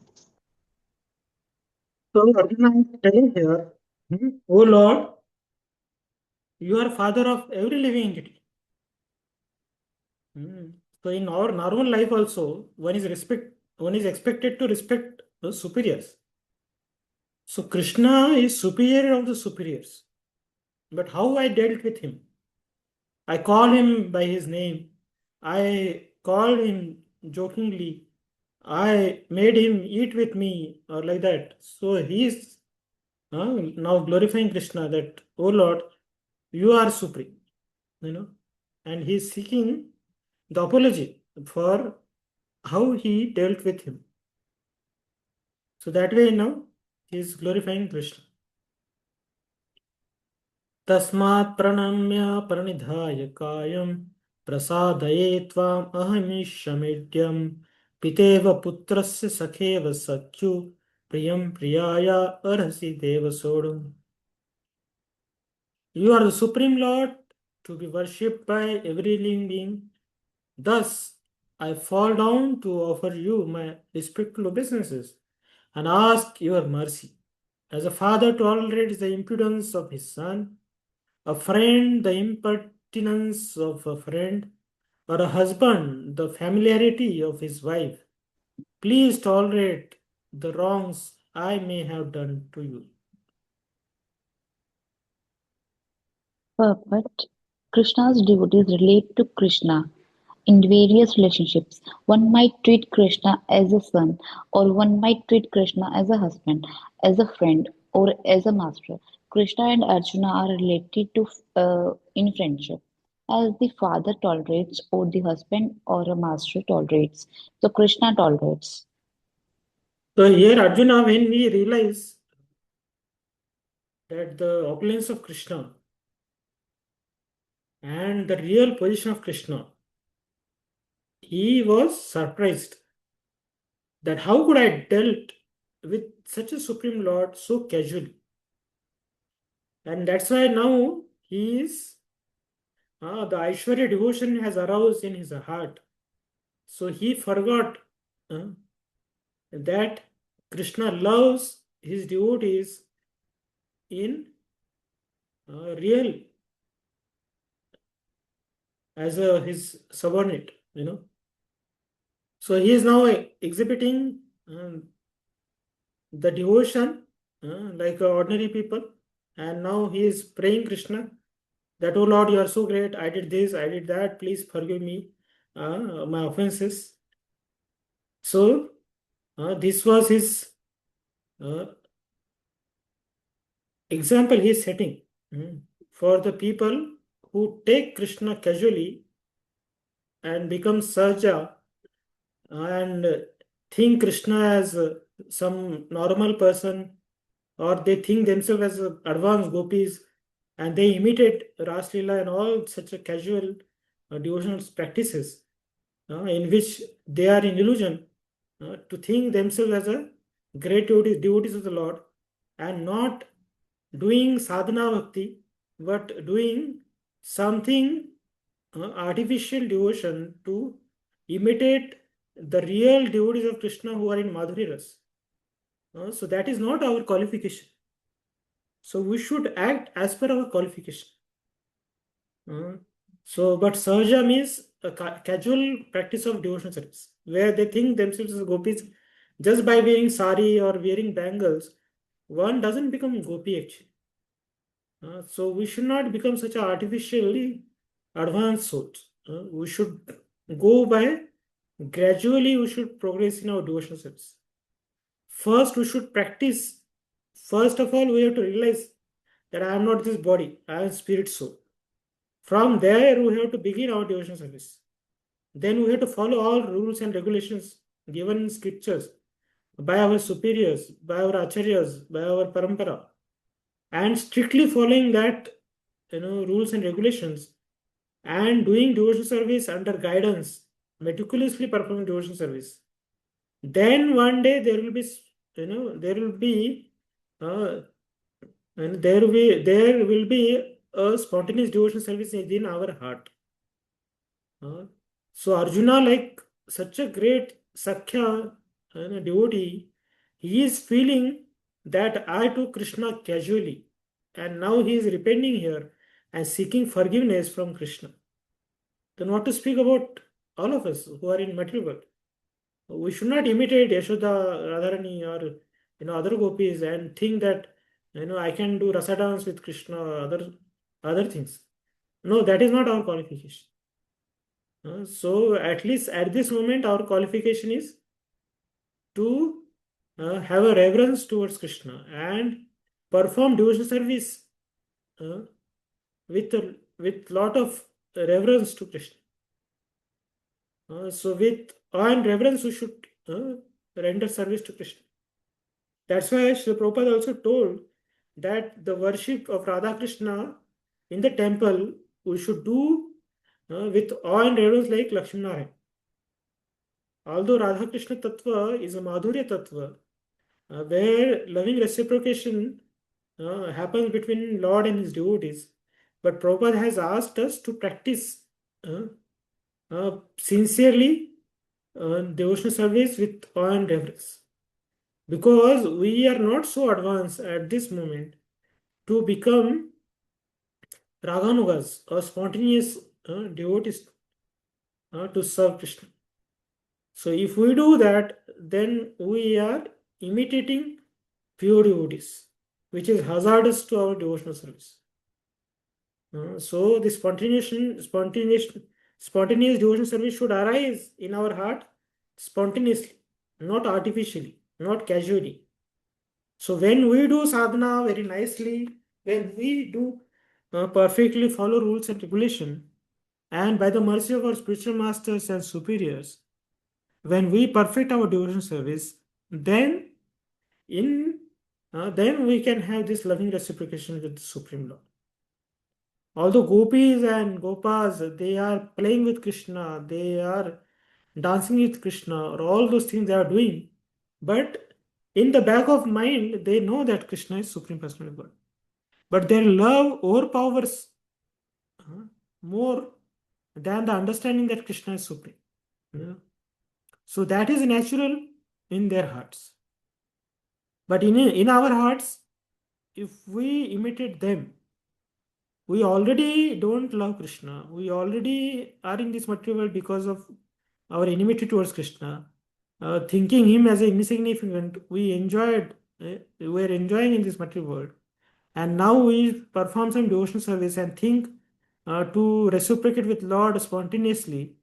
S1: So Arjuna is telling here, O Lord, you are father of every living entity. So in our normal life also, one is expected to respect the superiors. So Krishna is superior of the superiors. But how I dealt with him? I call him by his name. I called him jokingly. I made him eat with me or like that. So he is now glorifying Krishna that, oh Lord, you are supreme. And he is seeking the apology for how he dealt with him. So that way now he is glorifying Krishna. Tasmat pranamya pranidhaya kayam prasadaya tvam ahamishamedhyam piteva putrasya sakheva sakyu priyam priyaya arhasi deva sodam. You are the Supreme Lord to be worshipped by every living being. Thus, I fall down to offer you my respectful obeisances and ask your mercy. As a father tolerates the impudence of his son, a friend the impertinence of a friend, or a husband the familiarity of his wife, please tolerate the wrongs I may have done to you.
S11: But Krishna's devotees relate to Krishna in various relationships. One might treat Krishna as a son, or one might treat Krishna as a husband, as a friend, or as a master. Krishna and Arjuna are related to in friendship, as the father tolerates, or the husband or a master tolerates. So Krishna tolerates.
S1: So here Arjuna, when we realize that the opulence of Krishna and the real position of Krishna, he was surprised that how could I dealt with such a Supreme Lord so casually. And that's why now he is, the Aishwarya devotion has aroused in his heart. So he forgot that Krishna loves his devotees in real as his subordinate, So he is now exhibiting the devotion like ordinary people, and now he is praying Krishna that, oh Lord, you are so great, I did this, I did that, please forgive me my offenses. So this was his example he is setting for the people who take Krishna casually and become sahaja and think Krishna as some normal person, or they think themselves as advanced gopis, and they imitate Ras Leela and all such a casual devotional practices in which they are in illusion to think themselves as a great devotees of the Lord, and not doing sadhana bhakti, but doing something artificial devotion to imitate the real devotees of Krishna who are in Madhuri Ras. So that is not our qualification. So we should act as per our qualification. But sahaja means a casual practice of devotional service, where they think themselves as gopis just by wearing sari or wearing bangles. One doesn't become gopi actually. So we should not become such an artificially advanced souls. We should go by gradually. We should progress in our devotional service. First, we should practice. First of all, we have to realize that I am not this body. I am spirit soul. From there, we have to begin our devotional service. Then we have to follow all rules and regulations given in scriptures by our superiors, by our acharyas, by our parampara, and strictly following that rules and regulations, and doing devotional service under guidance, meticulously performing devotional service. Then one day there will be a spontaneous devotional service within our heart. So Arjuna, like such a great Sakhya devotee, he is feeling that I took Krishna casually, and now he is repenting here and seeking forgiveness from Krishna. Then what to speak about all of us who are in material world? We should not imitate Yashoda, Radharani, or other gopis and think that I can do rasa dance with Krishna or other things. No, that is not our qualification. So at least at this moment, our qualification is to have a reverence towards Krishna and perform devotional service with lot of reverence to Krishna. So with awe and reverence, we should render service to Krishna. That's why Srila Prabhupada also told that the worship of Radha Krishna in the temple we should do with awe and reverence like Lakshmi Narayan. Although Radha Krishna Tattva is a Madhurya Tattva, where loving reciprocation happens between Lord and his devotees, but Prabhupada has asked us to practice sincerely devotional service with awe and reverence, because we are not so advanced at this moment to become Raganugas or spontaneous devotees to serve Krishna. So if we do that, then we are imitating pure devotees, which is hazardous to our devotional service. So the spontaneous devotional service should arise in our heart spontaneously, not artificially, not casually. So when we do sadhana very nicely, when we do perfectly follow rules and regulation, and by the mercy of our spiritual masters and superiors, when we perfect our devotional service, then we can have this loving reciprocation with the Supreme Lord. Although gopis and gopas, they are playing with Krishna, they are dancing with Krishna, or all those things they are doing, but in the back of mind, they know that Krishna is Supreme Personality of God. But their love overpowers more than the understanding that Krishna is Supreme. So that is natural in their hearts. But in our hearts, if we imitate them, we already don't love Krishna. We already are in this material world because of our enmity towards Krishna. Thinking him as insignificant, we were enjoying in this material world. And now we perform some devotional service and think to reciprocate with Lord spontaneously.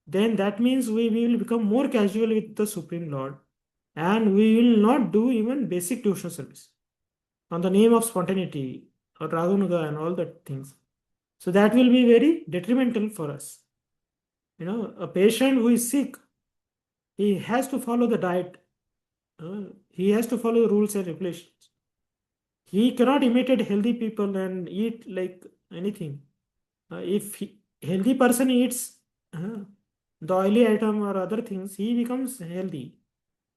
S1: Then that means we will become more casual with the Supreme Lord. And we will not do even basic devotional service on the name of spontaneity or Raganuga and all that things. So that will be very detrimental for us. A patient who is sick, he has to follow the diet. He has to follow the rules and regulations. he cannot imitate healthy people and eat like anything. If healthy person eats the oily item or other things, he becomes healthy.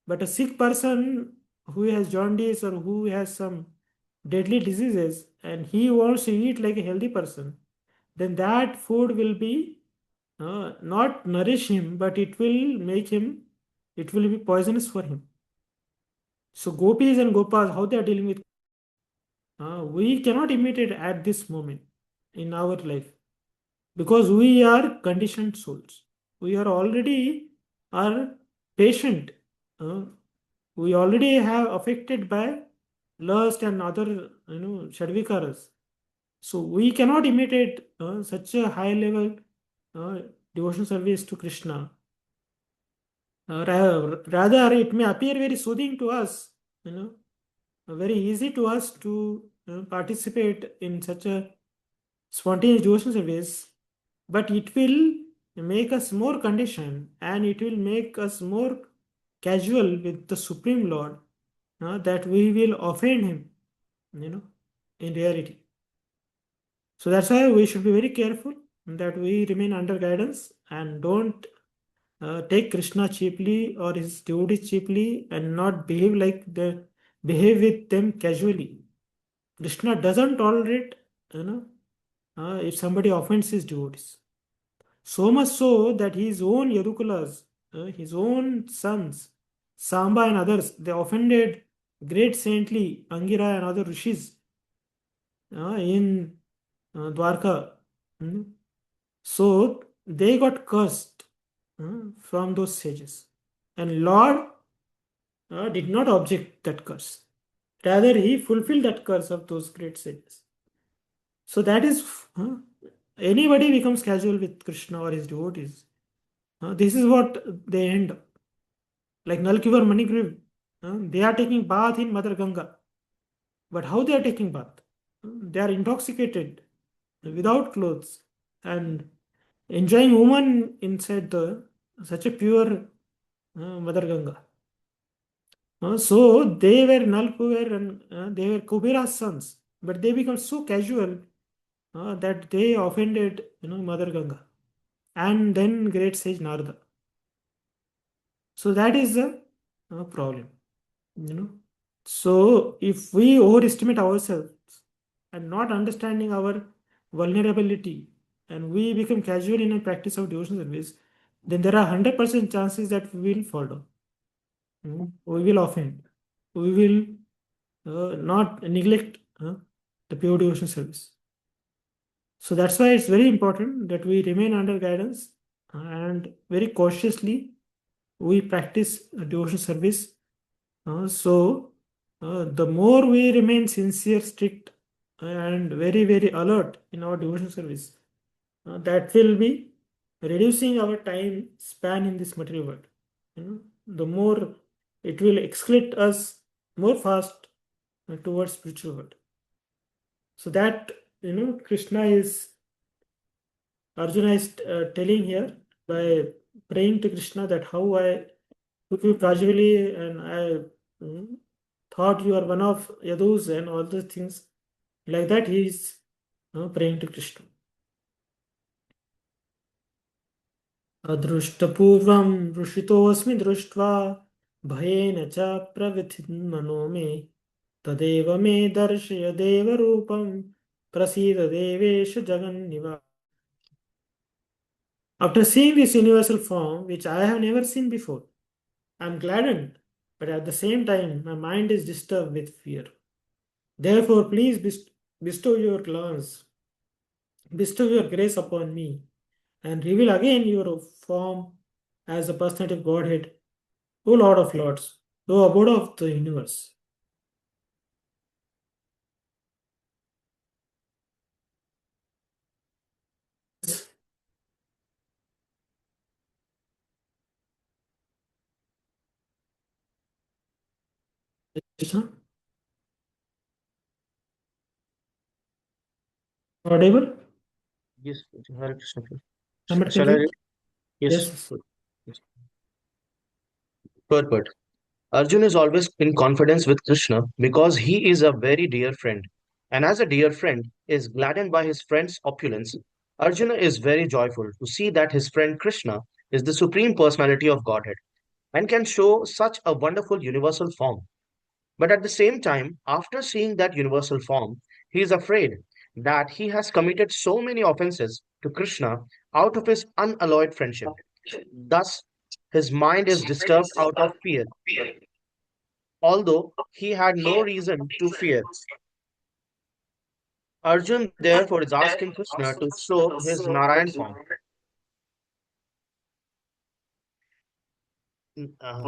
S1: But a sick person who has jaundice or who has some deadly diseases and he wants to eat like a healthy person, then that food will be not nourish him, but it will make him, it will be poisonous for him. So gopis and gopas, how they are dealing with, we cannot imitate at this moment in our life because we are conditioned souls. We are already are patient. Uh, we already have affected by lust and other shadvikaras. So we cannot imitate such a high level uh, devotion service to Krishna. Rather, it may appear very soothing to us, very easy to us to participate in such a spontaneous devotion service, but it will make us more conditioned and it will make us more casual with the Supreme Lord, that we will offend him, in reality. So that's why we should be very careful that we remain under guidance and don't take Krishna cheaply or his devotees cheaply and not behave with them casually. Krishna doesn't tolerate, if somebody offends his devotees. So much so that his own Yadukulas, his own sons, Samba and others, they offended great saintly Angira and other rishis in Dwarka. So they got cursed from those sages. And Lord did not object that curse. Rather, he fulfilled that curse of those great sages. So that is, anybody becomes casual with Krishna or his devotees. This is what they end up. Like Nalkivar Manigriv, they are taking bath in Mother Ganga. But how they are taking bath? They are intoxicated, without clothes, and enjoying woman inside the such a pure Mother Ganga. So they were Nalkuver and they were Kubira's sons, but they become so casual that they offended Mother Ganga and then great sage Narada. So that is the problem, So if we overestimate ourselves and not understanding our vulnerability and we become casual in a practice of devotional service, then there are 100% chances that we will fall down. We will offend. We will not neglect the pure devotional service. So that's why it's very important that we remain under guidance and very cautiously we practice devotional service. The more we remain sincere, strict, and very, very alert in our devotional service, that will be reducing our time span in this material world. The more it will escalate us more fast towards spiritual world. So that Krishna is Arjuna is telling here by praying to Krishna that how I took you casually and I thought you are one of Yadus and all those things. Like that, he is praying to Krishna. अदृष्टपूर्वं वृषितोऽस्मि दृष्ट्वा भयेन च प्रविथिन्मनो मे तदेव मे दर्शय देवरूपं प्रसीद देवेश जगन्निवास. After seeing this universal form, which I have never seen before, I am gladdened, but at the same time, my mind is disturbed with fear. Therefore, please bestow your glance, bestow your grace upon me, and reveal again your form as the personality of Godhead, O Lord of Lords, O abode of the universe. Krishna, audible?
S12: Yes, Hare Krishna.
S1: Somebody can
S12: Shall I
S1: read?
S12: read? Yes.
S1: Yes.
S12: Yes. Purport. Arjun is always in confidence with Krishna because he is a very dear friend. And as a dear friend is gladdened by his friend's opulence, Arjuna is very joyful to see that his friend Krishna is the supreme personality of Godhead and can show such a wonderful universal form. But at the same time, after seeing that universal form, he is afraid that he has committed so many offenses to Krishna out of his unalloyed friendship. Thus, his mind is disturbed out of fear, although he had no reason to fear. Arjun therefore is asking Krishna to show his Narayan form uh,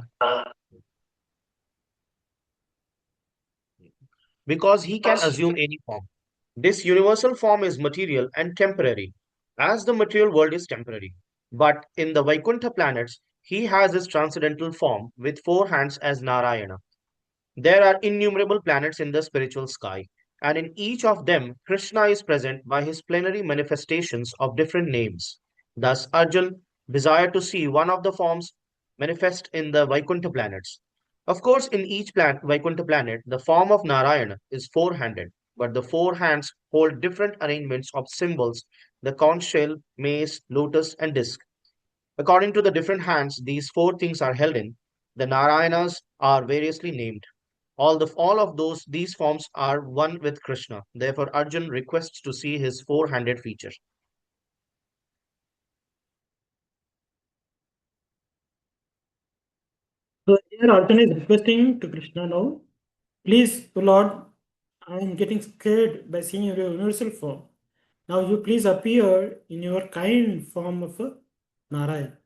S12: because he can assume any form. This universal form is material and temporary, as the material world is temporary. But in the Vaikuntha planets, he has his transcendental form with four hands as Narayana. There are innumerable planets in the spiritual sky, and in each of them, Krishna is present by his plenary manifestations of different names. Thus, Arjun desired to see one of the forms manifest in the Vaikuntha planets. Of course, in each Vaikuntha planet, the form of Narayana is four-handed, but the four hands hold different arrangements of symbols: the conch shell, mace, lotus, and disc. According to the different hands these four things are held in, the Narayanas are variously named. All of these forms are one with Krishna. Therefore, Arjun requests to see his four-handed feature.
S1: So here Arjuna is requesting to Krishna now, please, Lord, I am getting scared by seeing your universal form. Now you please appear in your kind form of a Narayana.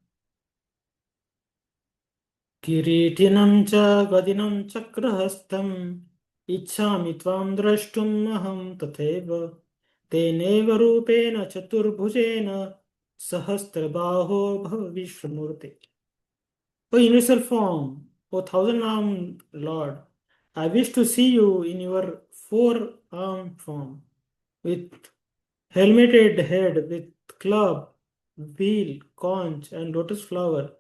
S1: किरीटिनं च गदिनं चक्रहस्तम् इच्छामि त्वां द्रष्टुम् अहं तथैव तेनैव रूपेण चतुर्भुजेन सहस्रबाहो भव विश्वमूर्ते. O universal form, O thousand-armed Lord, I wish to see you in your four-armed form, with helmeted head, with club, wheel, conch, and lotus flower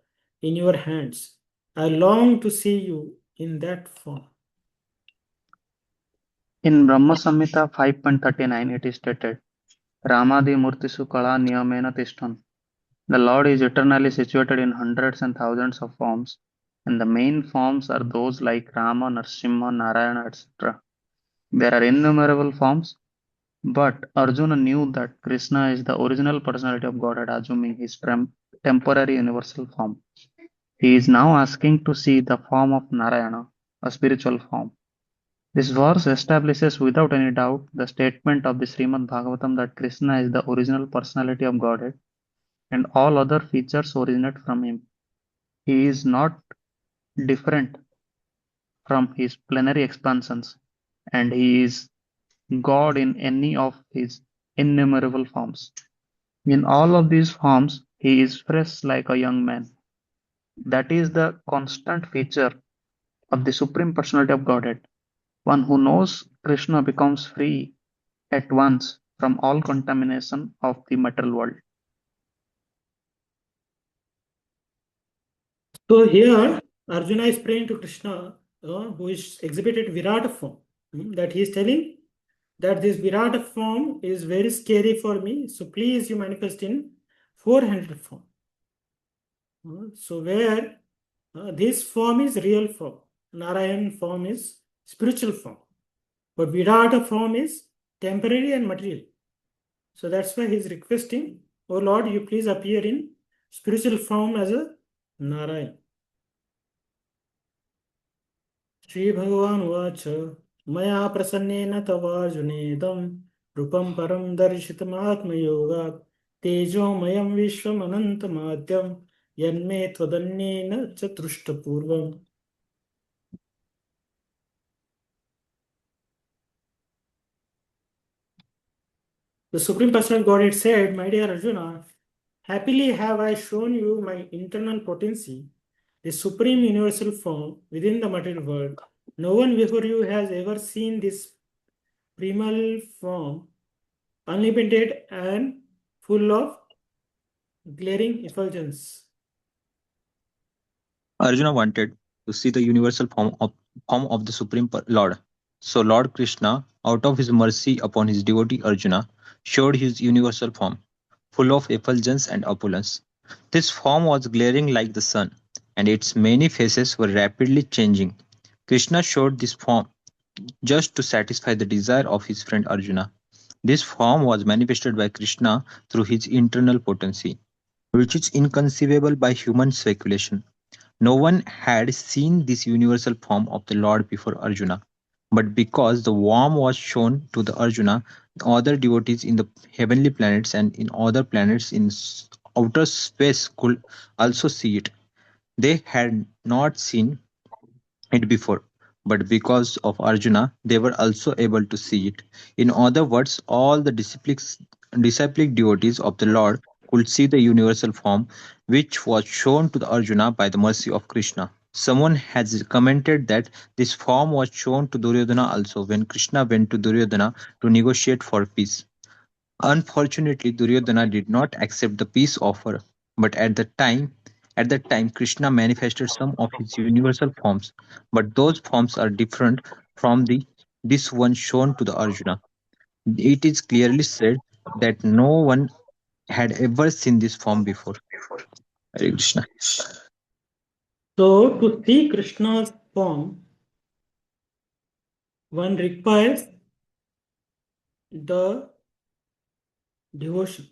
S1: in your hands. I long to see you in that form.
S4: In Brahma Samhita 5.39 it is stated, Ramadi Murtisu Kala Niyamena Tishtan. The Lord is eternally situated in hundreds and thousands of forms, and the main forms are those like Rama, Narsimha, Narayana, etc. There are innumerable forms, but Arjuna knew that Krishna is the original personality of Godhead, assuming his temporary universal form. He is now asking to see the form of Narayana, a spiritual form. This verse establishes without any doubt the statement of the Srimad Bhagavatam that Krishna is the original personality of Godhead and all other features originate from him. He is not different from his plenary expansions, and he is God in any of his innumerable forms. In all of these forms, he is fresh like a young man. That is the constant feature of the Supreme Personality of Godhead. One who knows Krishna becomes free at once from all contamination of the material world.
S1: So here, Arjuna is praying to Krishna, who is exhibited Virata form. That he is telling that this Virata form is very scary for me. So please, you manifest in four-handed form. So where this form is real form, Narayan form is spiritual form, but Virata form is temporary and material. So that's why he's requesting, oh Lord, you please appear in spiritual form as a Narayan. Shri Bhagavan Vacha Maya Prasannena Tavajunedam Rupam Param Darshitam Atma Yoga Tejo Mayam Vishwam Anantamadhyam Yanme Tvadannena Chatrushta Purvam. The Supreme Personal Godhead said, my dear Arjuna, happily have I shown you my internal potency, the supreme universal form within the material world. No one before you has ever seen this primal form, unlimited and full of glaring effulgence.
S13: Arjuna wanted to see the universal form of the Supreme Lord. So Lord Krishna, out of his mercy upon his devotee Arjuna, showed his universal form, full of effulgence and opulence. This form was glaring like the sun, and its many faces were rapidly changing. Krishna showed this form just to satisfy the desire of his friend Arjuna. This form was manifested by Krishna through his internal potency, which is inconceivable by human speculation. No one had seen this universal form of the Lord before Arjuna, but because the form was shown to the Arjuna, other devotees in the heavenly planets and in other planets in outer space could also see it. They had not seen it before, but because of Arjuna, they were also able to see it. In other words, all the disciplic devotees of the Lord could see the universal form which was shown to the Arjuna by the mercy of Krishna. Someone has commented that this form was shown to Duryodhana also when Krishna went to Duryodhana to negotiate for peace. Unfortunately, Duryodhana did not accept the peace offer, but at that time Krishna manifested some of his universal forms, but those forms are different from this one shown to the Arjuna. It is clearly said that no one had ever seen this form before. Hare Krishna.
S1: So, to see Krishna's form, one requires the devotion.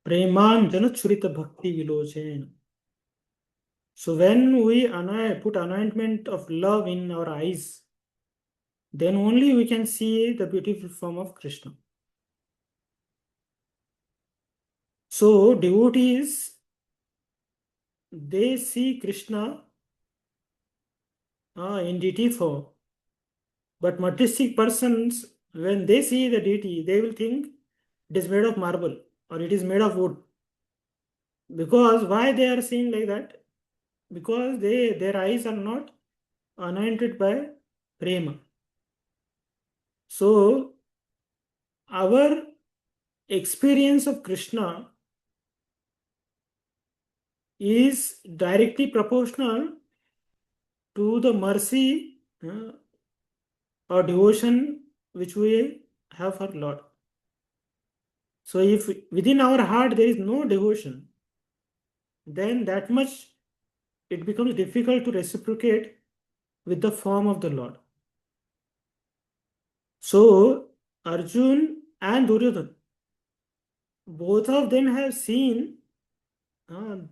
S1: Premanjana Churita Bhakti Vilochena. So, when we put anointment of love in our eyes, then only we can see the beautiful form of Krishna. So, devotees, they see Krishna in deity form. But materialistic persons, when they see the deity, they will think it is made of marble or it is made of wood. Because why they are seeing like that? Because their eyes are not anointed by prema. So our experience of Krishna is directly proportional to the mercy or devotion which we have for Lord. So if within our heart there is no devotion, then that much it becomes difficult to reciprocate with the form of the Lord. So Arjun and Duryodhana, both of them have seen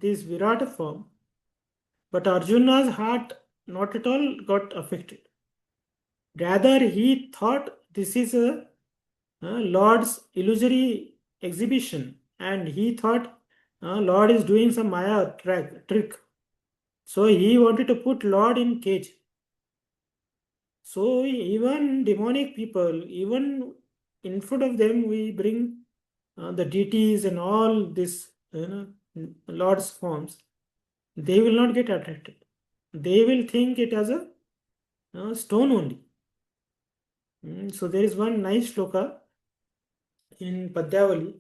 S1: this Virata form, but Arjuna's heart not at all got affected. Rather, he thought this is a Lord's illusory exhibition, and he thought Lord is doing some Maya trick. So he wanted to put Lord in cage. So even demonic people, even in front of them, we bring the deities and all this Lord's forms. They will not get attracted. They will think it as a stone only. So there is one nice shloka in Padyavali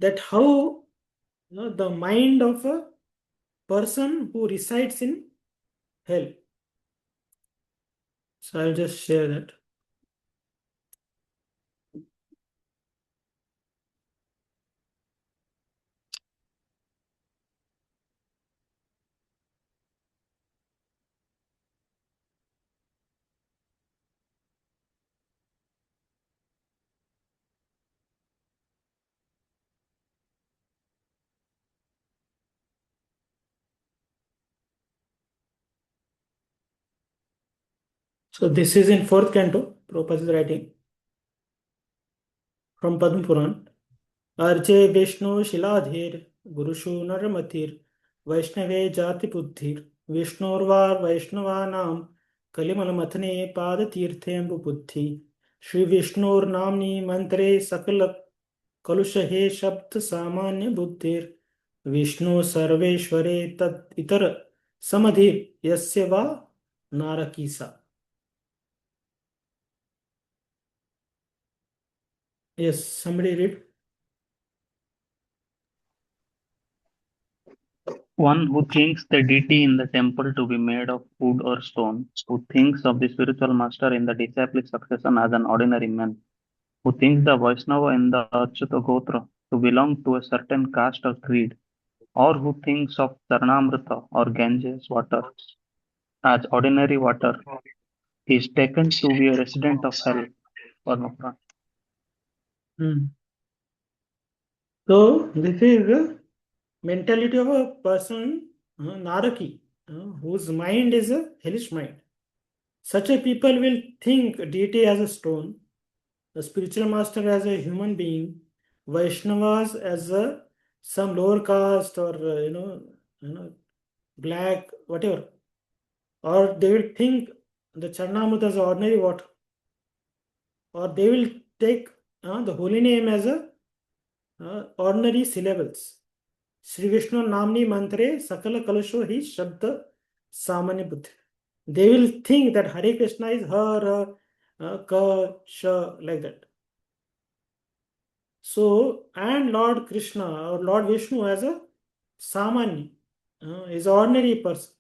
S1: that how the mind of a person who resides in hell. So I'll just share that. So this is in 4th canto. Prabhupada is writing from Padma Puran. अर्चे Vishnu शिलाधीर गुरुषु नरमतिर् वैष्णवे जाति बुद्धिर् विष्णोर्वार वैष्णवानां कलिमलमथने पादतीर्थेऽम्बुबुद्धि श्री विष्णोर्नाम्नि मंत्रे सकल कलुषहे शब्द सामान्य बुद्धिर् विष्णु सर्वेश्वरे तत् इतर समधिर् यस्य वा नारकीसा. Yes, somebody read.
S4: One who thinks the deity in the temple to be made of wood or stone, who thinks of the spiritual master in the disciplic succession as an ordinary man, who thinks the Vaishnava in the Achyuta Gotra to belong to a certain caste or creed, or who thinks of Charnamrita or Ganges water as ordinary water, is taken to be a resident of hell. Parmapran.
S1: Hmm. So this is the mentality of a person, Naraki, whose mind is a hellish mind. Such a people will think deity as a stone, the spiritual master as a human being, Vaishnavas as a some lower caste or black whatever, or they will think the Charnamrita as ordinary water, or they will take the holy name as a ordinary syllables. Sri Vishnu Namni Mantre Sakala Kalasho Hi Shabda Samanya Buddhi. They will think that Hare Krishna is her, ka, sha, like that. So, and Lord Krishna or Lord Vishnu as a Samanya, is ordinary person.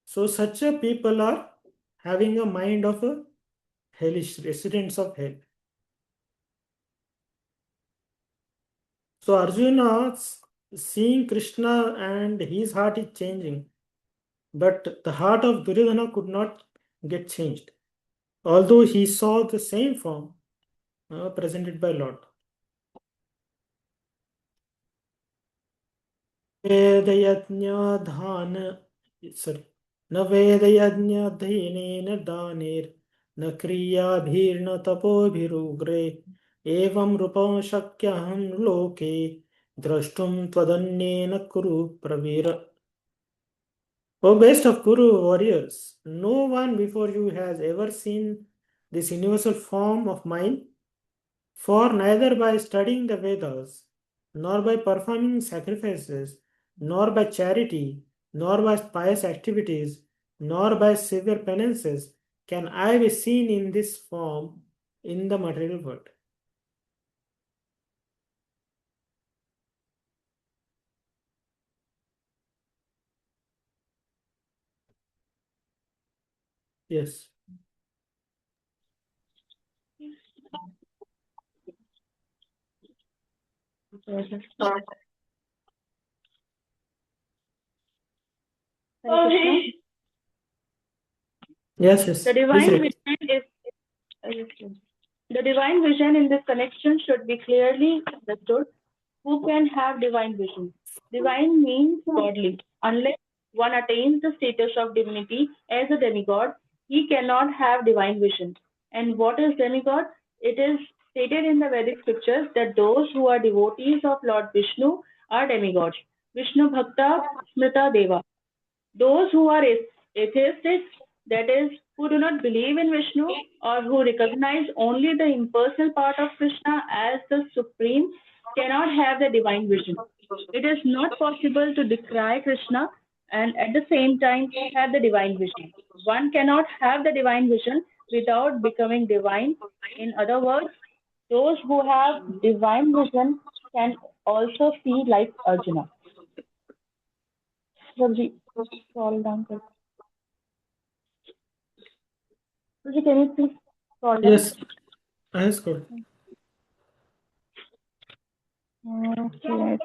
S1: So, such a people are having a mind of a hellish, residents of hell. So, Arjuna seeing Krishna and his heart is changing, but the heart of Duryodhana could not get changed, although he saw the same form presented by Lord. न वेदयज्ञाधीनेन दानेर्न क्रियाभिर्न तपोभिरुग्रे एवं रूपं शक्यहं लोके द्रष्टुं त्वदन्येन कुरु Pravir. O best of Kuru warriors, no one before you has ever seen this universal form of mine, for neither by studying the Vedas, nor by performing sacrifices, nor by charity, nor by pious activities, nor by severe penances can I be seen in this form in the material world. Yes. Yes, yes.
S8: The divine vision is the divine vision in this connection should be clearly understood. Who can have divine vision? Divine means godly. Unless one attains the status of divinity as a demigod, he cannot have divine vision. And what is demigod? It is stated in the Vedic scriptures that those who are devotees of Lord Vishnu are demigods. Vishnu Bhakta Smrita Deva. Those who are atheists, that is, who do not believe in Vishnu or who recognize only the impersonal part of Krishna as the supreme, cannot have the divine vision. It is not possible to decry Krishna and at the same time have the divine vision. One cannot have the divine vision without becoming divine. In other words, those who have divine vision can also see like Arjuna. Prabhuji, scroll down. Prabhuji, can you please scroll down?
S1: Yes, I have scrolled.
S8: Okay,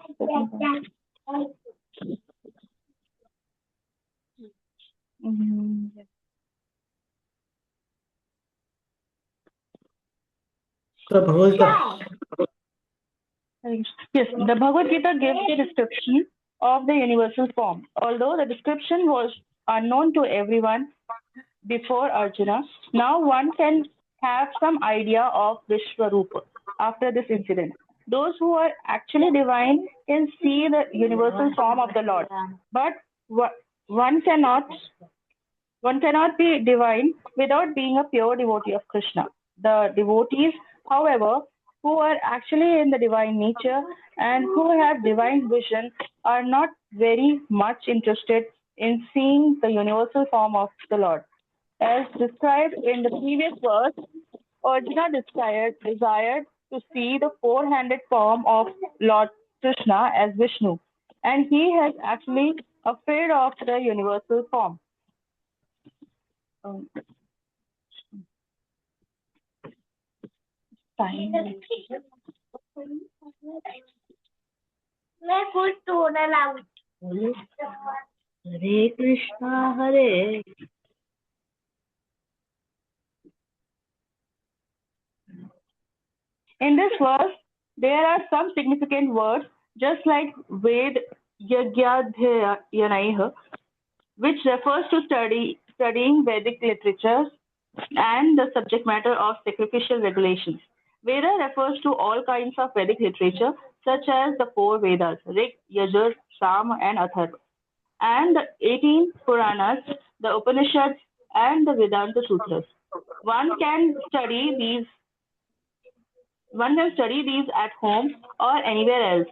S1: The Bhagavad Gita.
S8: Yes, the Bhagavad Gita gives the description of the universal form. Although the description was unknown to everyone before Arjuna, now one can have some idea of Vishwarupa after this incident. Those who are actually divine can see the universal form of the Lord, but one cannot be divine without being a pure devotee of Krishna. The devotees, however, who are actually in the divine nature and who have divine vision are not very much interested in seeing the universal form of the Lord. As described in the previous verse, Arjuna desired to see the four-handed form of Lord Krishna as Vishnu, and he has actually afraid of the universal form. Hare Krishna, Hare. In this verse, there are some significant words, just like Ved Yagyadhyayanaih, which refers to studying Vedic literatures and the subject matter of sacrificial regulations. Veda refers to all kinds of Vedic literature, such as the four Vedas, Rig, Yajur, Sam, and Atharva, and the 18 Puranas, the Upanishads, and the Vedanta Sutras. One can study these at home or anywhere else.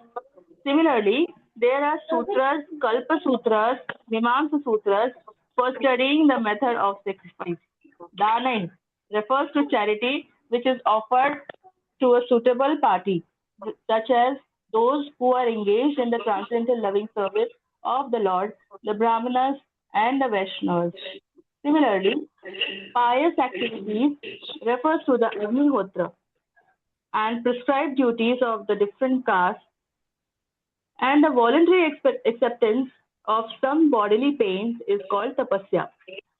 S8: Similarly, there are sutras, Kalpa Sutras, Mimamsa Sutras for studying the method of sacrifice. Dana refers to charity which is offered to a suitable party, such as those who are engaged in the transcendental loving service of the Lord, the Brahmanas, and the Vaishnavas. Similarly, pious activities refers to the Agnihotra and prescribed duties of the different castes, and the voluntary acceptance of some bodily pains is called tapasya.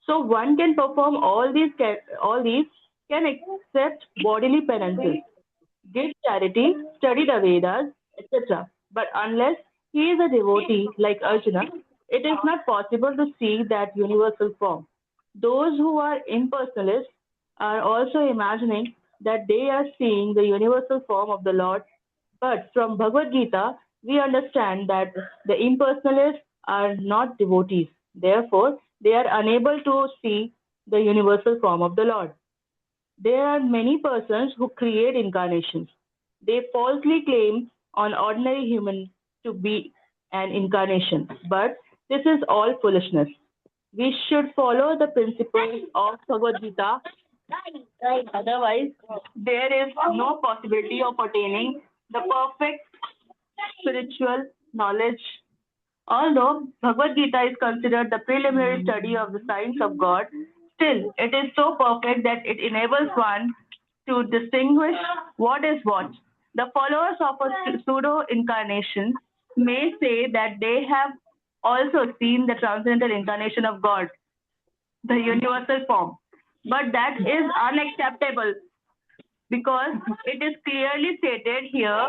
S8: So one can perform all these can accept bodily penances, give charity, study the Vedas, etc. But unless he is a devotee like Arjuna, it is not possible to see that universal form. Those who are impersonalists are also imagining that they are seeing the universal form of the Lord, but from Bhagavad Gita, we understand that the impersonalists are not devotees. Therefore, they are unable to see the universal form of the Lord. There are many persons who create incarnations. They falsely claim on ordinary human to be an incarnation, but this is all foolishness. We should follow the principles of Bhagavad Gita. Otherwise, there is no possibility of attaining the perfect spiritual knowledge. Although Bhagavad Gita is considered the preliminary study of the science of God, still it is so perfect that it enables one to distinguish what is what. The followers of a pseudo incarnation may say that they have also seen the transcendental incarnation of God, the universal form. But that is unacceptable because it is clearly stated here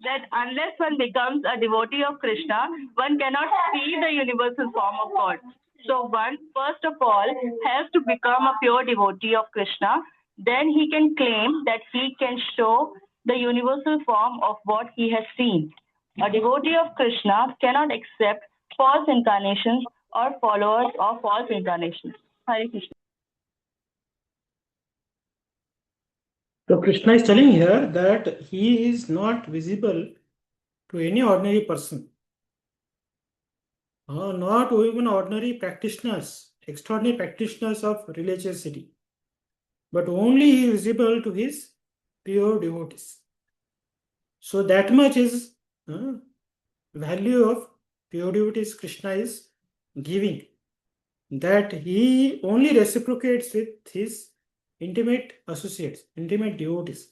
S8: that unless one becomes a devotee of Krishna, one cannot see the universal form of God. So one, first of all, has to become a pure devotee of Krishna. Then he can claim that he can show the universal form of what he has seen. A devotee of Krishna cannot accept false incarnations or followers of false incarnations. Hare Krishna.
S1: So Krishna is telling here that he is not visible to any ordinary person. Not even ordinary practitioners, extraordinary practitioners of religiosity, but only he is visible to his pure devotees. So that much is value of pure devotees Krishna is giving, that he only reciprocates with his intimate associates, intimate devotees,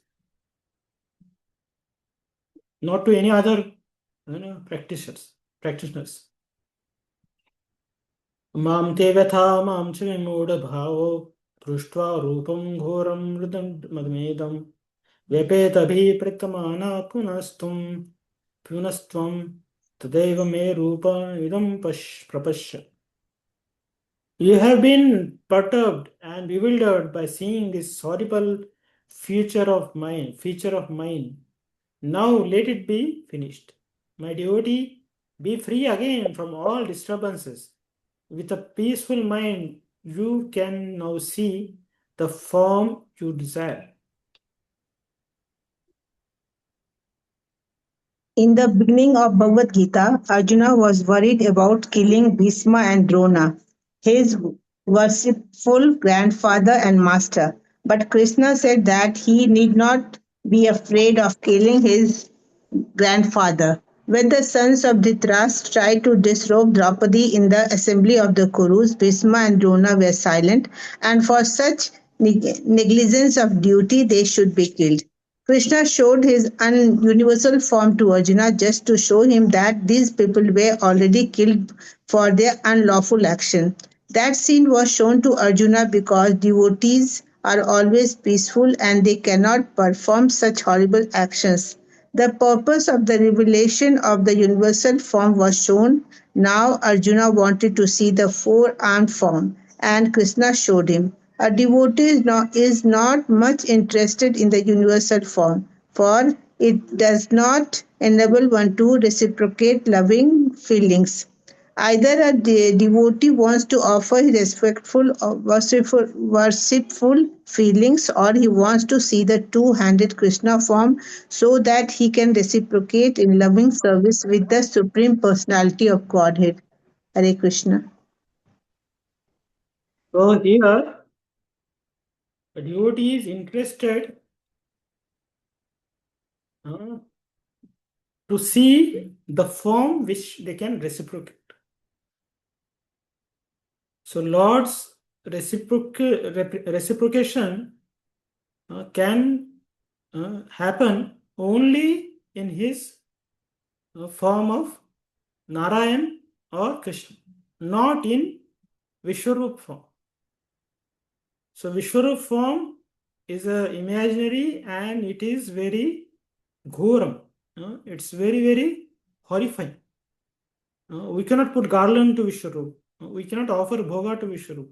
S1: not to any other practitioners. Mam te vyatha mam ch vimudha bhavo društva rupam ghoram madmedam vyapetabhi pritamana punastvam tadeva me rupa idam prapashya. You have been perturbed and bewildered by seeing this horrible feature of mine. Now let it be finished. My devotee, be free again from all disturbances. With a peaceful mind, you can now see the form you desire.
S9: In the beginning of Bhagavad Gita, Arjuna was worried about killing Bhishma and Drona, his worshipful grandfather and master. But Krishna said that he need not be afraid of killing his grandfather. When the sons of Dhritarashtra tried to disrobe Draupadi in the assembly of the Kurus, Bhisma and Drona were silent, and for such negligence of duty they should be killed. Krishna showed his universal form to Arjuna just to show him that these people were already killed for their unlawful action. That scene was shown to Arjuna because devotees are always peaceful and they cannot perform such horrible actions. The purpose of the revelation of the universal form was shown. Now Arjuna wanted to see the four-armed form, and Krishna showed him. A devotee is not much interested in the universal form, for it does not enable one to reciprocate loving feelings. Either a devotee wants to offer his respectful or worshipful feelings, or he wants to see the two-handed Krishna form so that he can reciprocate in loving service with the Supreme Personality of Godhead. Hare Krishna.
S1: So here, the devotee is interested to see the form which they can reciprocate. So Lord's reciprocation can happen only in his form of Narayan or Krishna, not in Vishwarup form. So Vishwarup form is imaginary and it is very ghoram. It's very, very horrifying. We cannot put garland to Vishwarup. We cannot offer bhoga to Vishwarup.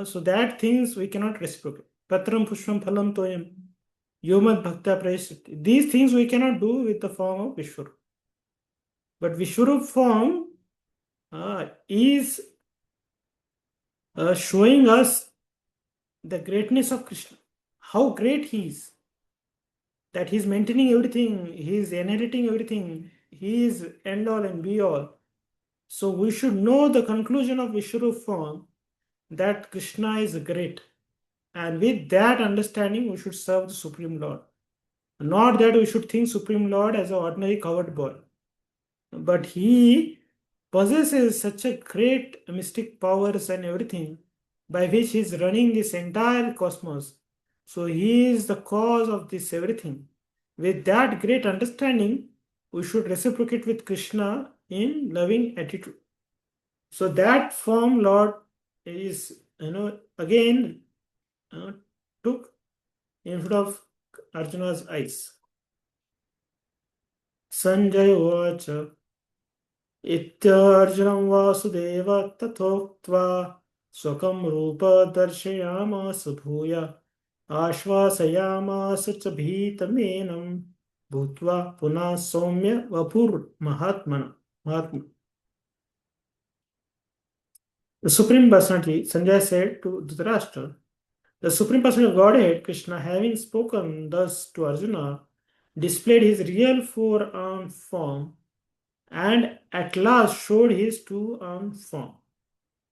S1: So that things we cannot reciprocate. Patram pushpam phalam toyam. Yomad bhakta prayasati. These things we cannot do with the form of Vishwarup. But Vishwarup form is showing us the greatness of Krishna. How great he is. That he is maintaining everything. He is inheriting everything. He is end all and be all. So we should know the conclusion of Vishwarup form, that Krishna is great. And with that understanding, we should serve the Supreme Lord. Not that we should think Supreme Lord as an ordinary coward boy. But he possesses such a great mystic powers and everything by which he is running this entire cosmos. So he is the cause of this everything. With that great understanding, we should reciprocate with Krishna in loving attitude. So that form Lord is, again took in front of Arjuna's eyes. Sanjay Vacha Ityarjunam Vasudeva Tathoktva Swakam Rupa Darshayamasa Bhuya Ashvasayamasa Cha Bhitamenam Bhutva Puna Soumya Vapur Mahatmana. The Supreme Personality, Sanjay said to Dhritarashtra, the Supreme Personality of Godhead, Krishna, having spoken thus to Arjuna, displayed his real four-armed form and at last showed his two-armed form,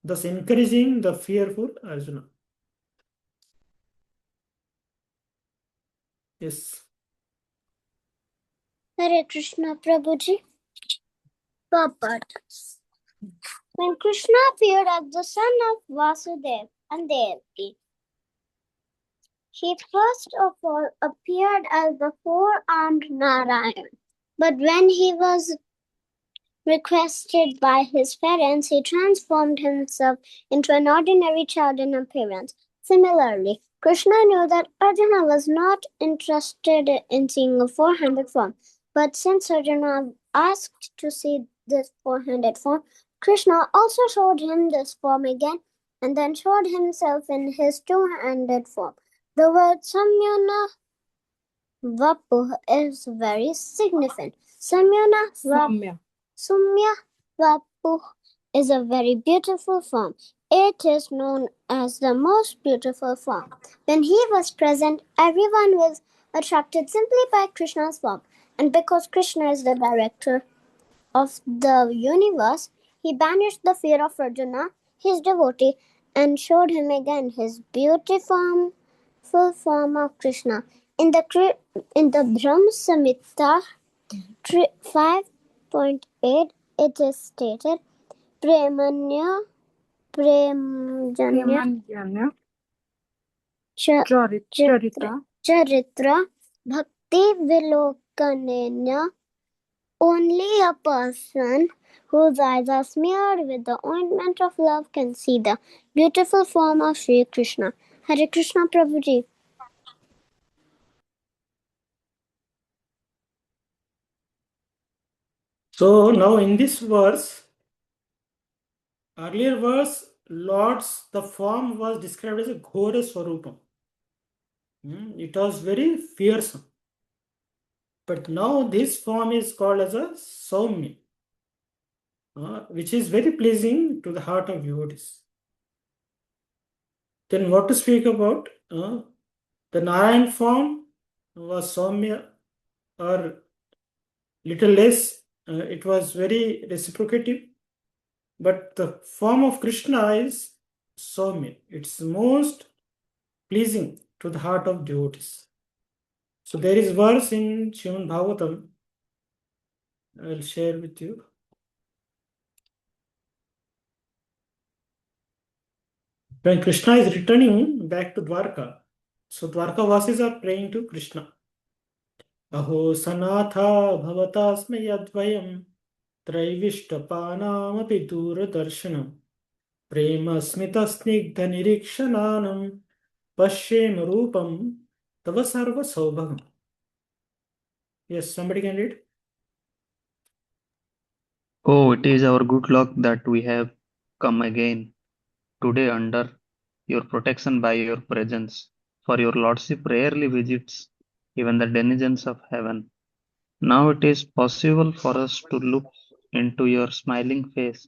S1: thus encouraging the fearful Arjuna. Yes.
S6: Hare Krishna, Prabhuji. Purport. When Krishna appeared as the son of Vasudeva and Devaki, he first of all appeared as the four-armed Narayan. But when he was requested by his parents, he transformed himself into an ordinary child in appearance. Similarly, Krishna knew that Arjuna was not interested in seeing a four-handed form. But since Arjuna asked to see this four-handed form, Krishna also showed him this form again and then showed himself in his two-handed form. The word Samyona Vapu is very significant. Samya Vapu is a very beautiful form. It is known as the most beautiful form. When he was present, everyone was attracted simply by Krishna's form. And because Krishna is the director of the universe, he banished the fear of Arjuna, his devotee, and showed him again his beautiful form of Krishna. In the Brahma Samhita 5 8.8, it is stated, Premanya
S7: Premanyanya Charitra
S6: Charitra Bhakti Vilokanenya. Only a person whose eyes are smeared with the ointment of love can see the beautiful form of Sri Krishna. Hare Krishna Prabhuji.
S1: So now in this verse, earlier verse, the form was described as a Ghora Swarupam. It was very fearsome. But now this form is called as a Saumya, which is very pleasing to the heart of devotees. Then what to speak about? The Narayan form was Saumya, or little less. It was very reciprocative. But the form of Krishna is Saumya. It's most pleasing to the heart of devotees. So there is verse in Srimad Bhagavatam. I will share with you. When Krishna is returning back to Dwarka, so Dwarka Vasis are praying to Krishna. Aho sanatha bhavatasmai advayam traivishtapanaamapi duradarsanam prema smita snigdha nirikshananam pashyem rupam tava sarva saubhagam. Yes, somebody can read.
S4: Oh, it is our good luck that we have come again today under your protection by your presence, for your lordship rarely visits even the denizens of heaven. Now it is possible for us to look into your smiling face,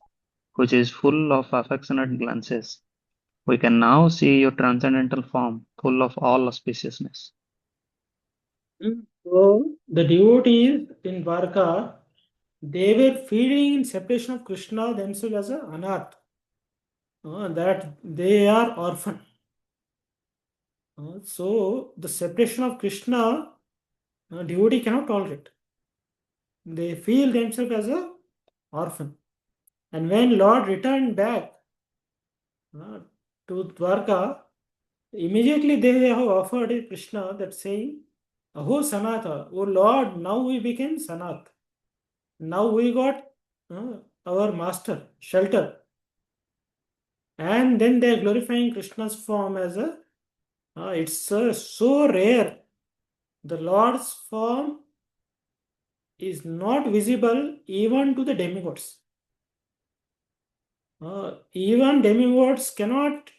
S4: which is full of affectionate glances. We can now see your transcendental form, full of all auspiciousness.
S1: So the devotees in Dwarka, they were feeling in separation of Krishna themselves as an anath, that they are orphan. So the separation of Krishna, devotee cannot tolerate. They feel themselves as a orphan. And when Lord returned back to Dwarka, immediately they have offered Krishna that saying, Aho Sanatha, oh Lord, now we became Sanath. Now we got our master, shelter. And then they are glorifying Krishna's form as a, it's so rare. The Lord's form is not visible even to the demigods. Even demigods cannot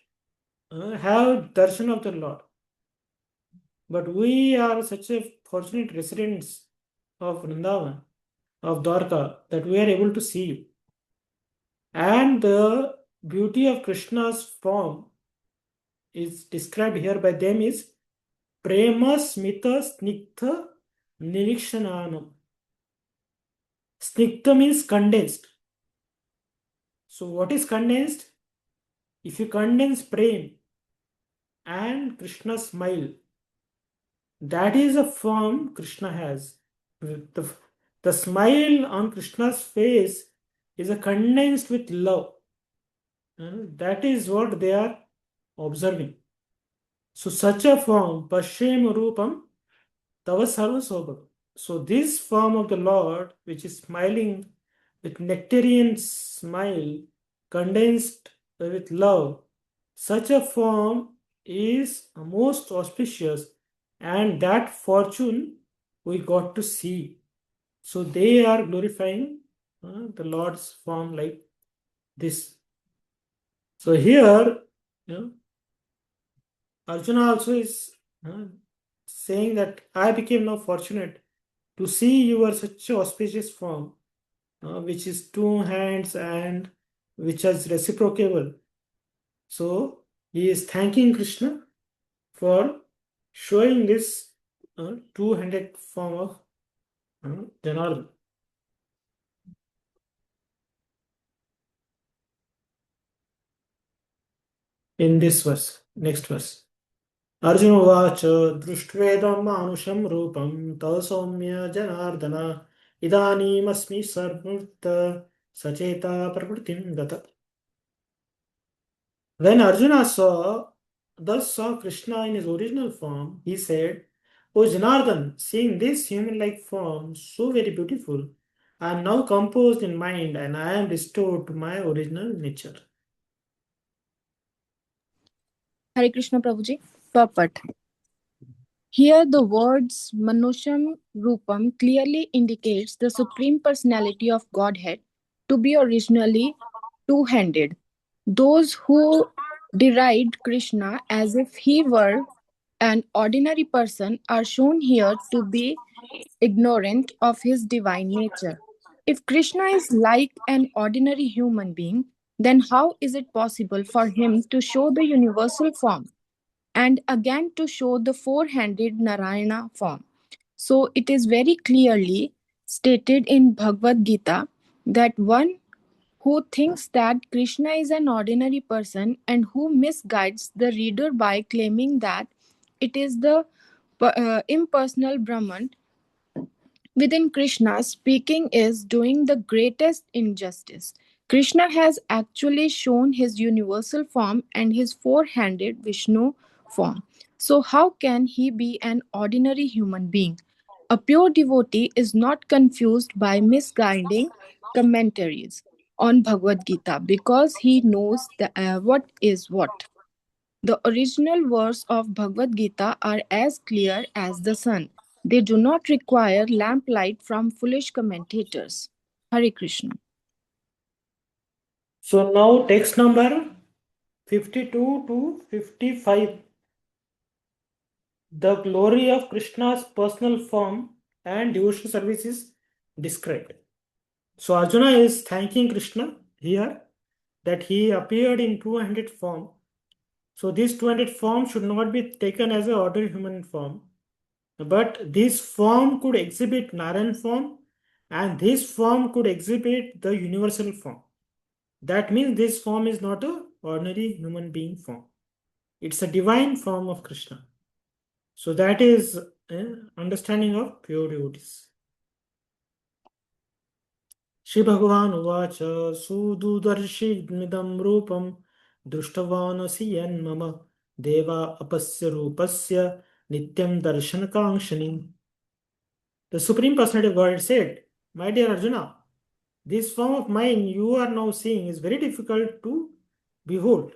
S1: have darshan of the Lord. But we are such a fortunate residents of Vrindavan, of Dwarka, that we are able to see you. And the beauty of Krishna's form is described here by them is Prema Smita Sniktha Nirikshananam. Sniktha means condensed. So what is condensed? If you condense Prem and Krishna's smile, that is a form Krishna has. The smile on Krishna's face is a condensed with love. That is what they are observing. So such a form, Pashyem Rupam Tava Sarva Sobhagam. So this form of the Lord, which is smiling with nectarian smile, condensed with love, such a form is most auspicious, and that fortune we got to see. So they are glorifying the Lord's form like this. So here, Arjuna also is saying that I became now fortunate to see your such auspicious form, which is two hands and which is reciprocable. So he is thanking Krishna for showing this two-handed form of Janardhan. In this verse, next verse. Arjuna Vacha Drishtvedam Manusham Rupam Tal Soumya Janardana Idanīmasmi sarmurta sacheta prakrtim gata. When Arjuna thus saw Krishna in his original form, he said, O Janardhan, seeing this human-like form so very beautiful, I am now composed in mind and I am restored to my original nature.
S7: Hare Krishna Prabhuji. Purport. Here the words Manusham Rupam clearly indicates the Supreme Personality of Godhead to be originally two-handed. Those who deride Krishna as if he were an ordinary person are shown here to be ignorant of his divine nature. If Krishna is like an ordinary human being, then how is it possible for him to show the universal form and again to show the four-handed Narayana form? So it is very clearly stated in Bhagavad Gita that one who thinks that Krishna is an ordinary person and who misguides the reader by claiming that it is the impersonal Brahman within Krishna speaking is doing the greatest injustice. Krishna has actually shown his universal form and his four-handed Vishnu form. So how can he be an ordinary human being? A pure devotee is not confused by misguiding commentaries on Bhagavad Gita because he knows what is what. The original words of Bhagavad Gita are as clear as the sun. They do not require lamplight from foolish commentators. Hare Krishna.
S1: So now text number 52 to 55. The glory of Krishna's personal form and devotional service is described. So Arjuna is thanking Krishna here that he appeared in two-handed form. So this two-handed form should not be taken as an ordinary human form. But this form could exhibit Narayan form and this form could exhibit the universal form. That means this form is not an ordinary human being form. It's a divine form of Krishna. So that is understanding of pure devotees. Shri Bhagavan Uvacha Sududarshi Midam Rupam Drushtavanasi Mama Deva Apasya Rupasya Nityam Darshan Kangshani. The Supreme Personality of Godhead said, My dear Arjuna, this form of mine you are now seeing is very difficult to behold.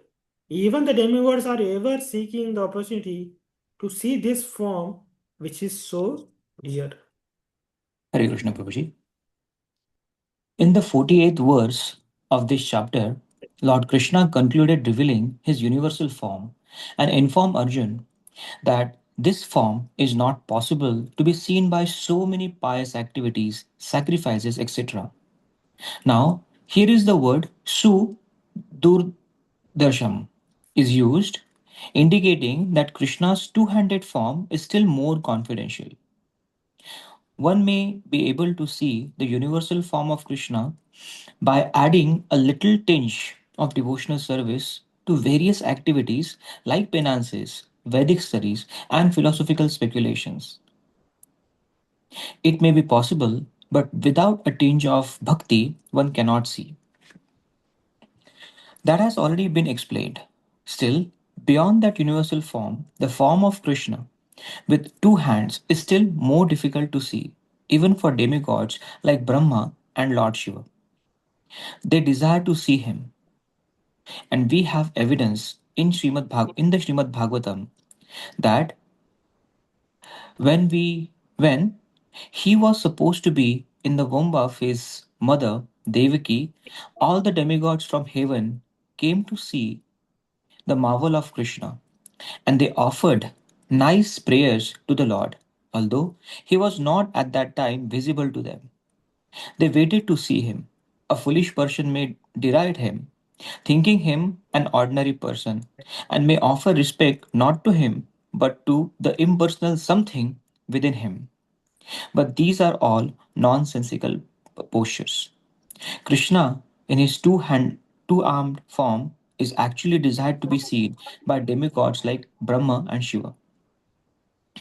S1: Even the demigods are ever seeking the opportunity to see this form which is so dear.
S5: Hare Krishna Prabhuji. In the 48th verse of this chapter, Lord Krishna concluded revealing his universal form and informed Arjun that this form is not possible to be seen by so many pious activities, sacrifices, etc. Now, here is the word Su Durdarsham is used, indicating that Krishna's two-handed form is still more confidential. One may be able to see the universal form of Krishna by adding a little tinge of devotional service to various activities like penances, Vedic studies, and philosophical speculations. It may be possible, but without a tinge of bhakti, one cannot see. That has already been explained. Still, beyond that universal form, the form of Krishna with two hands is still more difficult to see, even for demigods like Brahma and Lord Shiva. They desire to see him, and we have evidence in the Srimad Bhagavatam that when he was supposed to be in the womb of his mother Devaki, all the demigods from heaven came to see the marvel of Krishna, and they offered nice prayers to the Lord, although he was not at that time visible to them. They waited to see him. A foolish person may deride him, thinking him an ordinary person, and may offer respect not to him, but to the impersonal something within him. But these are all nonsensical postures. Krishna, in his two-armed form, is actually desired to be seen by demigods like Brahma and Shiva.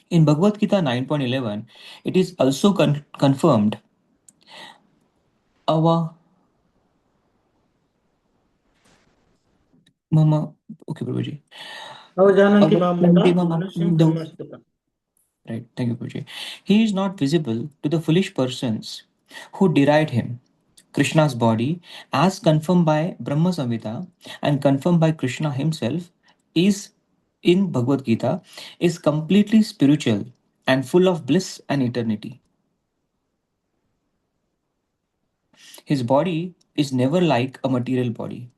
S5: In Bhagavad Gita 9.11, it is also confirmed Awa Mama. Okay, Prabhuji.
S1: Avajananti
S5: Awa
S1: Mamunda,
S5: Nandi Mama.
S1: Manusyam Dhammastutam.
S5: Right. Thank you, Prabhuji. He is not visible to the foolish persons who deride him. Krishna's body, as confirmed by Brahma Samhita and confirmed by Krishna himself, is in Bhagavad Gita, is completely spiritual and full of bliss and eternity. His body is never like a material body.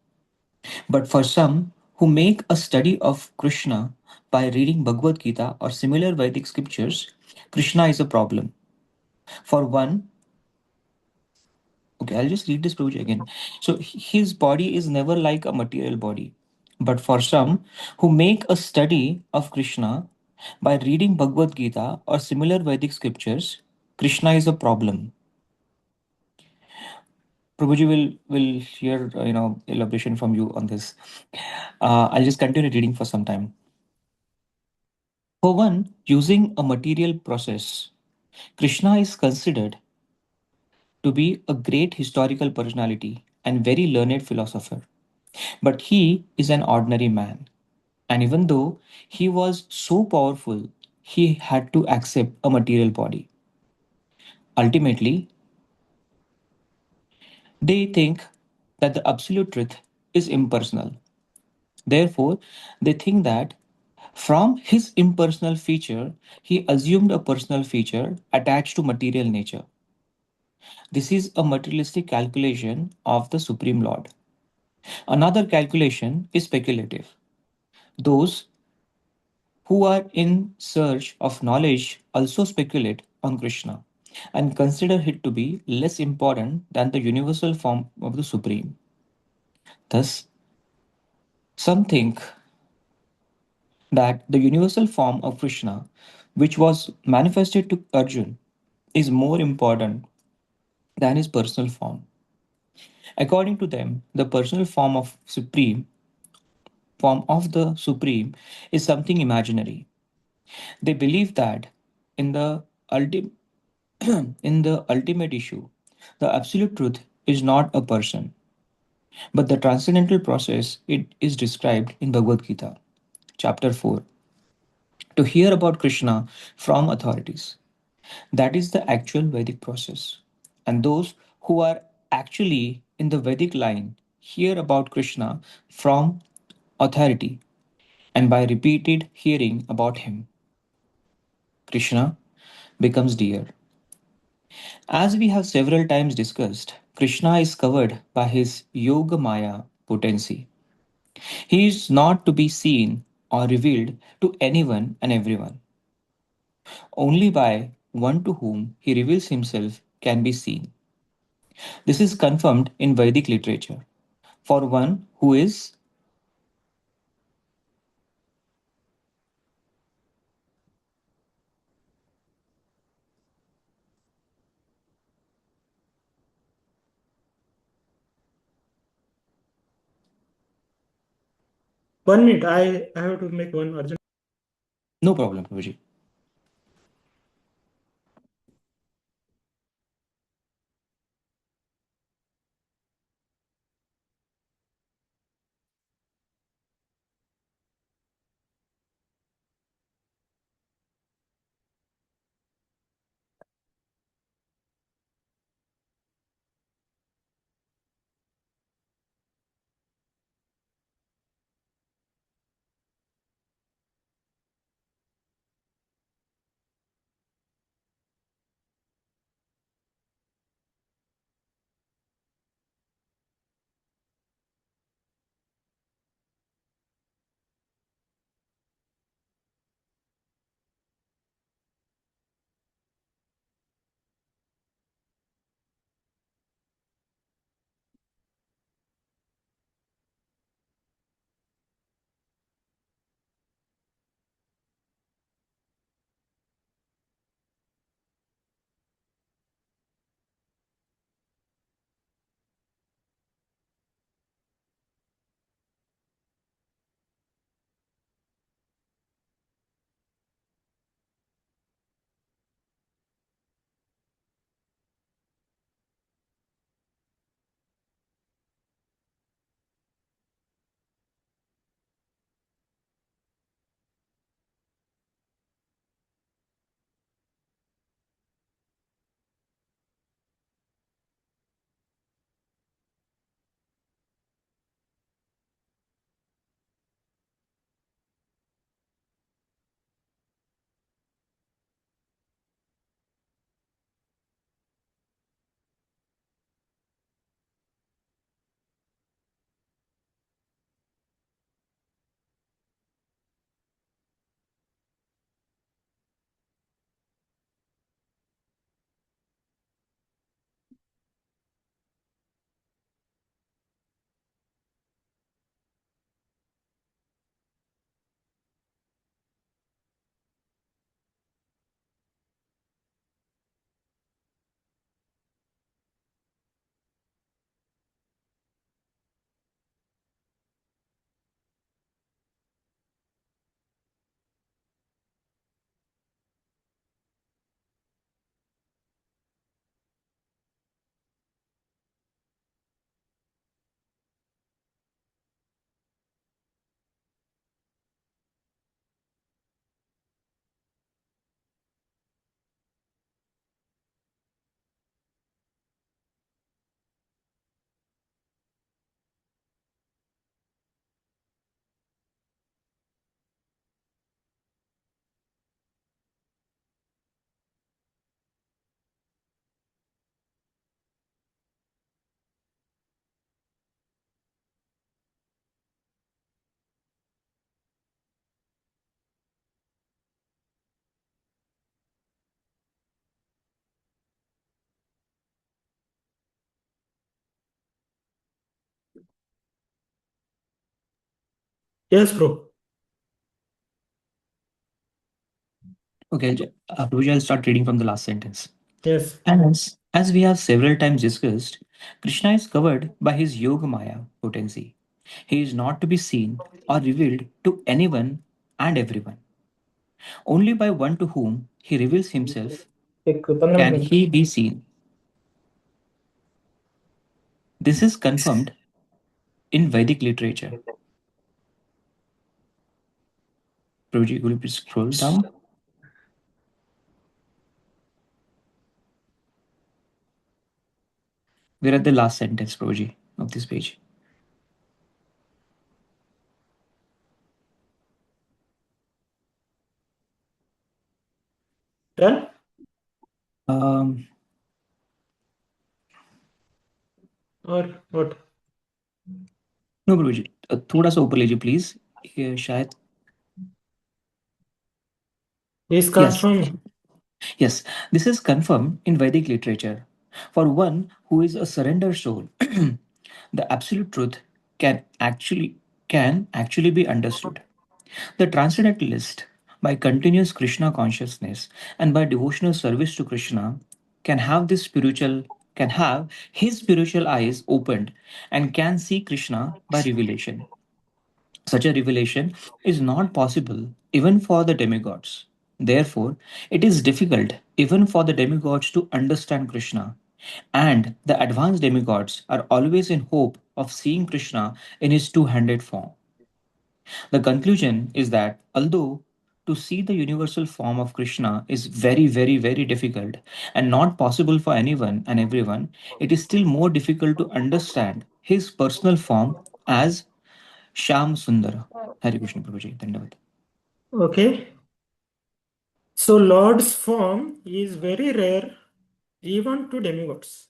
S5: But for some who make a study of Krishna by reading Bhagavad Gita or similar Vedic scriptures, Krishna is a problem. For one, okay, I'll just read this Prabhuji again. So his body is never like a material body. But for some who make a study of Krishna by reading Bhagavad Gita or similar Vedic scriptures, Krishna is a problem. Prabhuji will hear elaboration from you on this. I'll just continue reading for some time. For one, using a material process, Krishna is considered to be a great historical personality and very learned philosopher. But he is an ordinary man. And even though he was so powerful, he had to accept a material body. Ultimately, they think that the absolute truth is impersonal. Therefore, they think that from his impersonal feature, he assumed a personal feature attached to material nature. This is a materialistic calculation of the Supreme Lord. Another calculation is speculative. Those who are in search of knowledge also speculate on Krishna and consider it to be less important than the universal form of the Supreme. Thus, some think that the universal form of Krishna, which was manifested to Arjun, is more important than his personal form. According to them, the personal form of the Supreme is something imaginary. They believe that in the ulti- in the ultimate issue, the absolute truth is not a person, but the transcendental process it is described in Bhagavad Gita, chapter 4. To hear about Krishna from authorities. That is the actual Vedic process. And those who are actually in the Vedic line hear about Krishna from authority and by repeated hearing about him. Krishna becomes dear. As we have several times discussed, Krishna is covered by his Yoga Maya potency. He is not to be seen or revealed to anyone and everyone. Only by one to whom he reveals himself can be seen. This is confirmed in Vedic literature. For one who is
S1: 1 minute, I have to make one urgent.
S5: no problem, Prabhuji.
S1: Yes, bro.
S5: Okay, Prabhuji, I'll start reading from the last sentence.
S1: Yes.
S5: As we have several times discussed, Krishna is covered by his Yoga Maya potency. He is not to be seen or revealed to anyone and everyone. Only by one to whom he reveals himself can he be seen. This is confirmed in Vedic literature. Prabhuji, could you please scroll down? We're at the last sentence, Prabhuji, of this page.
S1: Done? Or what?
S5: No, Prabhuji, थोड़ा सा ऊपर लीजिए please, शायद.
S1: Is
S5: Yes,
S1: confirmed.
S5: yes, this is confirmed in Vedic literature. For one who is a surrendered soul, the absolute truth can actually be understood. The transcendentalist, by continuous Krishna consciousness and by devotional service to Krishna, can have his spiritual eyes opened and can see Krishna by revelation. Such a revelation is not possible even for the demigods. Therefore, it is difficult even for the demigods to understand Krishna. And the advanced demigods are always in hope of seeing Krishna in his two handed form. The conclusion is that although to see the universal form of Krishna is very, very, very difficult and not possible for anyone and everyone, it is still more difficult to understand his personal form as Sham Sundara. Hare Krishna Prabhuji, Dandavad.
S1: Okay. So Lord's form is very rare even to demigods.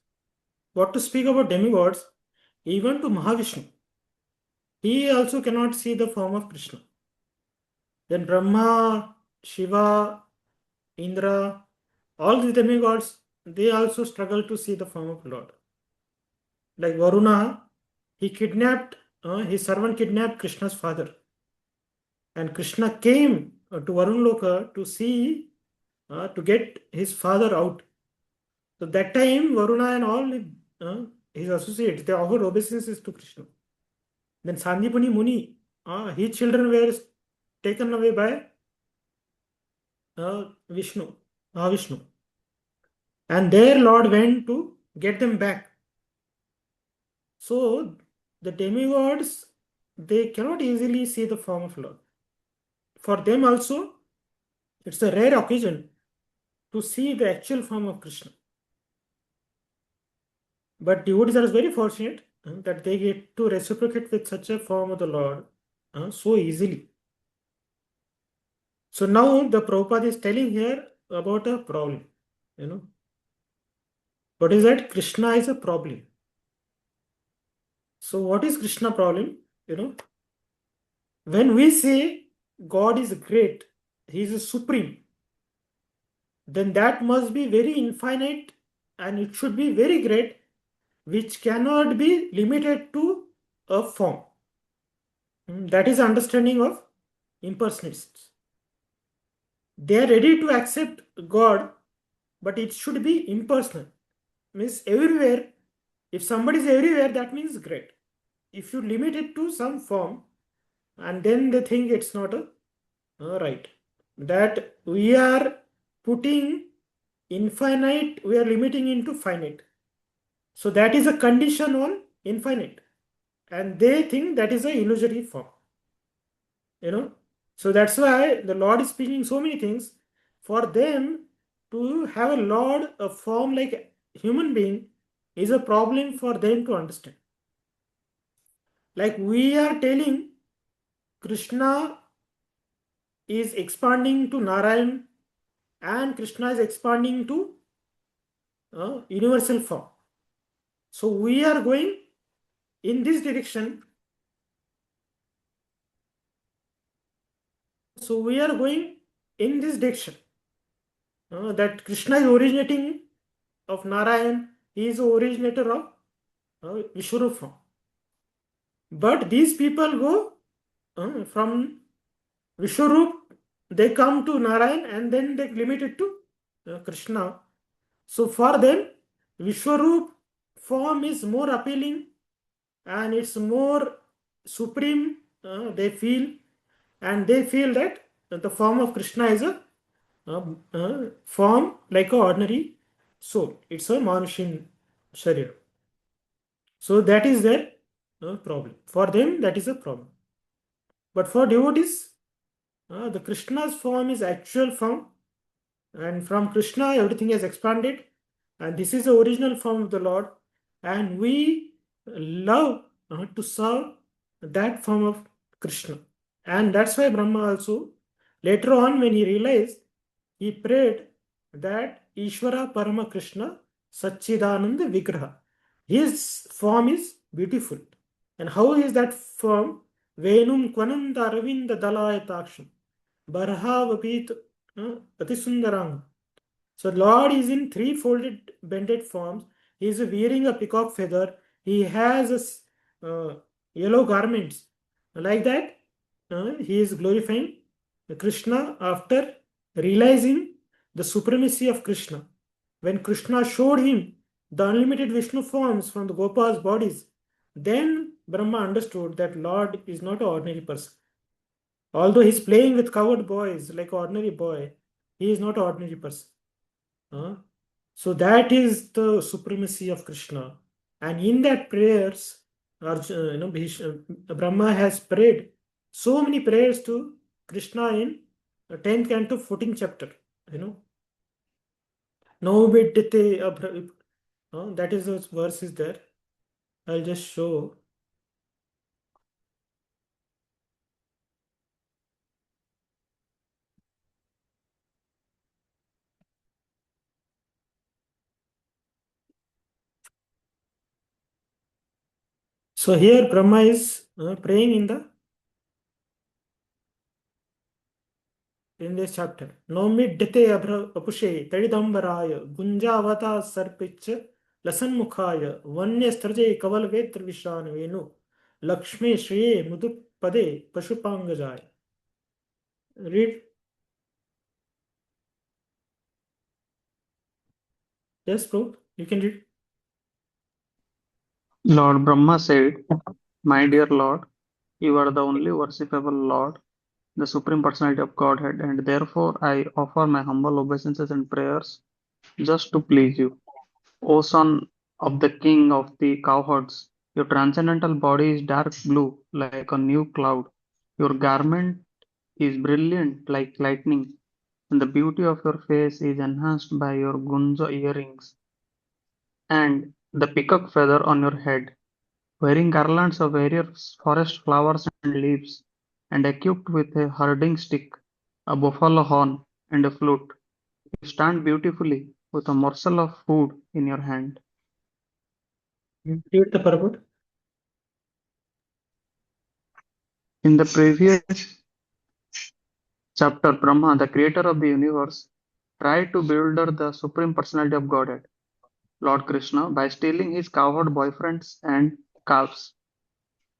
S1: What to speak about demigods, even to Mahavishnu. He also cannot see the form of Krishna. Then Brahma, Shiva, Indra, all the demigods, they also struggle to see the form of Lord. Like Varuna, his servant kidnapped Krishna's father. And Krishna came to Varun Loka to see, to get his father out. So that time, Varuna and all his associates, they offered obeisances to Krishna. Then Sandipani Muni, his children were taken away by Vishnu, Mahavishnu. And their Lord went to get them back. So the demigods, they cannot easily see the form of Lord. For them also, it's a rare occasion to see the actual form of Krishna. But devotees are very fortunate that they get to reciprocate with such a form of the Lord so easily. So now the Prabhupada is telling here about a problem. What is that? Krishna is a problem. So what is Krishna problem? When we say God is great, He is a supreme, then that must be very infinite and it should be very great, which cannot be limited to a form. That is understanding of impersonalists. They are ready to accept God, but it should be impersonal. Means everywhere. If somebody is everywhere, that means great. If you limit it to some form, and then they think it's not right. That we are putting infinite, we are limiting into finite. So that is a condition on infinite. And they think that is an illusory form. So that's why the Lord is speaking so many things. For them to have a Lord, a form like a human being, is a problem for them to understand. Like we are telling Krishna is expanding to Narayan and Krishna is expanding to universal form. So we are going in this direction. So we are going in this direction. That Krishna is originating of Narayan. He is the originator of Vishwarup form. But these people go from Vishwarup, they come to Narayan and then they limit it to Krishna. So for them, Vishwarup form is more appealing and it's more supreme, they feel, and they feel that the form of Krishna is a form like an ordinary soul. It's a Manushin Sharir. So that is their problem. For them, that is a problem. But for devotees, the Krishna's form is actual form, and from Krishna everything has expanded, and this is the original form of the Lord, and we love to serve that form of Krishna. And that's why Brahma also, later on when he realized, he prayed that Ishvara Parama Krishna Satchidananda Vigraha. His form is beautiful. And how is that form? Venum Kvananda Ravinda Dalayatakshan. Barhavapit Patisundarang. So Lord is in three-folded bended forms. He is wearing a peacock feather. He has yellow garments. Like that, he is glorifying Krishna after realizing the supremacy of Krishna. When Krishna showed him the unlimited Vishnu forms from the Gopal's bodies, then Brahma understood that Lord is not an ordinary person. Although he's playing with coward boys like an ordinary boy, he is not an ordinary person. So that is the supremacy of Krishna. And in that prayers, Brahma has prayed so many prayers to Krishna in 10th canto, 14th chapter. No biddite that is those verses there. I'll just show. So here Brahma is praying in this chapter. Nomiddete apushe tadidambaraya gunjavata sarpicha lasanmukhaya vanyastraje kavalvetr vishan venu lakshmi shriye mudupade pashupangajaya. Read. Yes, Prabhu, you can read.
S4: Lord Brahma said, "My dear Lord, you are the only worshipable Lord, the Supreme Personality of Godhead, and therefore I offer my humble obeisances and prayers just to please you. O son of the king of the cowherds, your transcendental body is dark blue like a new cloud. Your garment is brilliant like lightning, and the beauty of your face is enhanced by your gunja earrings and the peacock feather on your head. Wearing garlands of various forest flowers and leaves, and equipped with a herding stick, a buffalo horn, and a flute, you stand beautifully with a morsel of food in your hand."
S1: Read the purport.
S4: In the previous chapter, Brahma, the creator of the universe, tried to bewilder the Supreme Personality of Godhead, Lord Krishna, by stealing his cowherd boyfriends and calves.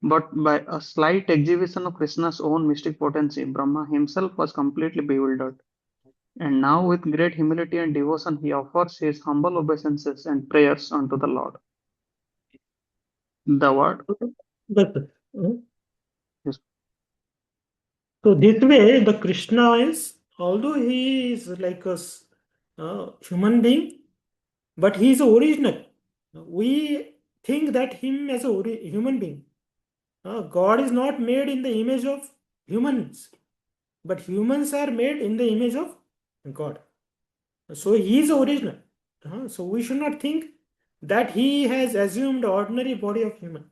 S4: But by a slight exhibition of Krishna's own mystic potency, Brahma himself was completely bewildered. And now, with great humility and devotion, he offers his humble obeisances and prayers unto the Lord. The word
S1: That's it.
S4: is
S1: So this way, the Krishna is, although he is like a human being, but he is original. We think that him as a human being. God is not made in the image of humans, but humans are made in the image of God. So he is original. So we should not think that he has assumed ordinary body of human.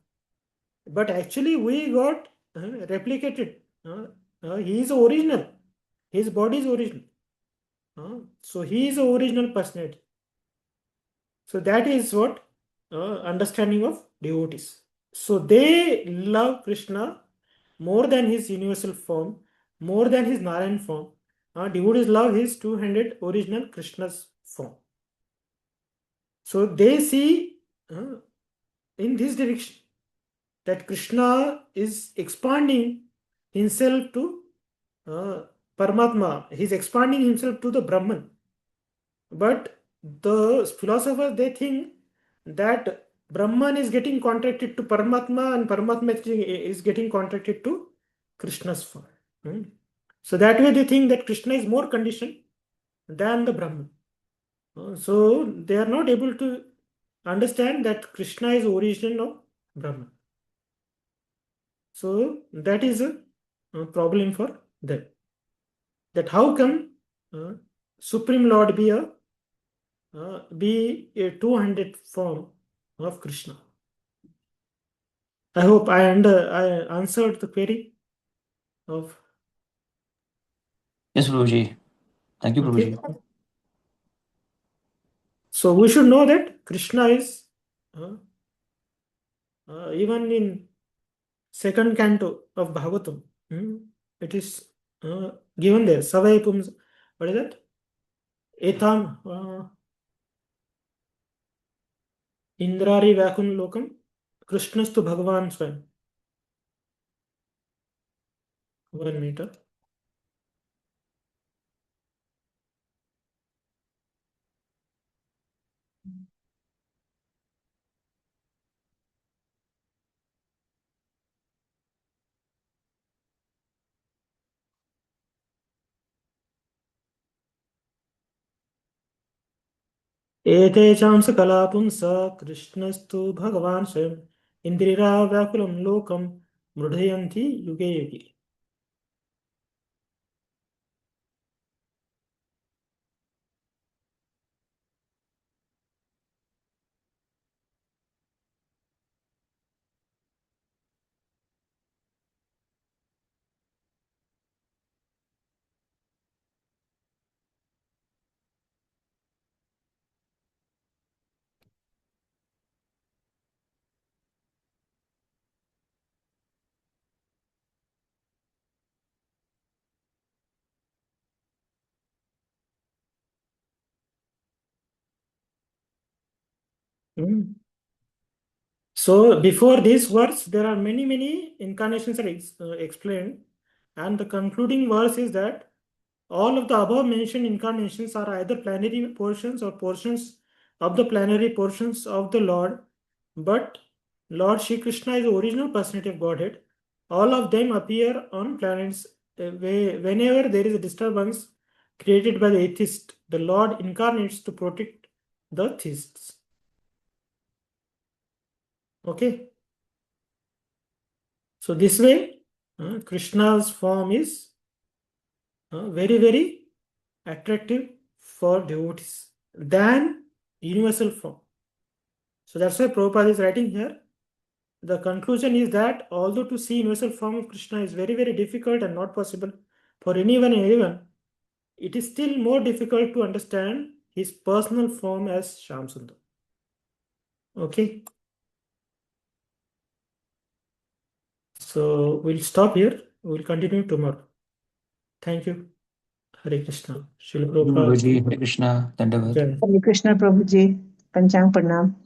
S1: But actually we got replicated. He is original. His body is original. So he is the original personality. So that is what understanding of devotees. So they love Krishna more than his universal form, more than his Narayan form. Devotees love his two-handed original Krishna's form. So they see in this direction that Krishna is expanding himself to Paramatma. He's expanding himself to the Brahman. But the philosophers, they think that Brahman is getting contracted to Paramatma and Paramatma is getting contracted to Krishna's form. So that way they think that Krishna is more conditioned than the Brahman. So they are not able to understand that Krishna is origin of Brahman. So that is a problem for them. That how can Supreme Lord be a 200 form of Krishna? I hope I answered the query of.
S5: Yes, Prabhuji. Thank you,
S1: Okay.
S5: Prabhuji.
S1: So we should know that Krishna is even in second canto of Bhagavatam. It is given there. Savai Pums. What is that? Etam Indrari Vakun Lokam Krishnastu Bhagavan Swam. 1 meter. एतेषां सकलापुं स कृष्णस्तु भगवान् स्वयम् इन्द्रिरा व्याकुलं लोकं मृडयन्ति युगे युगे. So before this verse, there are many incarnations are explained, and the concluding verse is that all of the above mentioned incarnations are either plenary portions or portions of the plenary portions of the Lord, but Lord Shri Krishna is the original personality of Godhead. All of them appear on planets whenever there is a disturbance created by the atheist. The Lord incarnates to protect the theists. Okay. So this way, Krishna's form is very attractive for devotees than universal form. So that's why Prabhupada is writing here. The conclusion is that although to see universal form of Krishna is very difficult and not possible for anyone and everyone, it is still more difficult to understand his personal form as Shyam Sundar. Okay. So we'll stop here. We'll continue tomorrow. Thank you. Hare Krishna. Srila Prabhupada.
S5: Prabhuji, Hare Krishna. Dandavad.
S1: Jai.
S9: Hare Krishna Prabhuji. Panchang Pranam.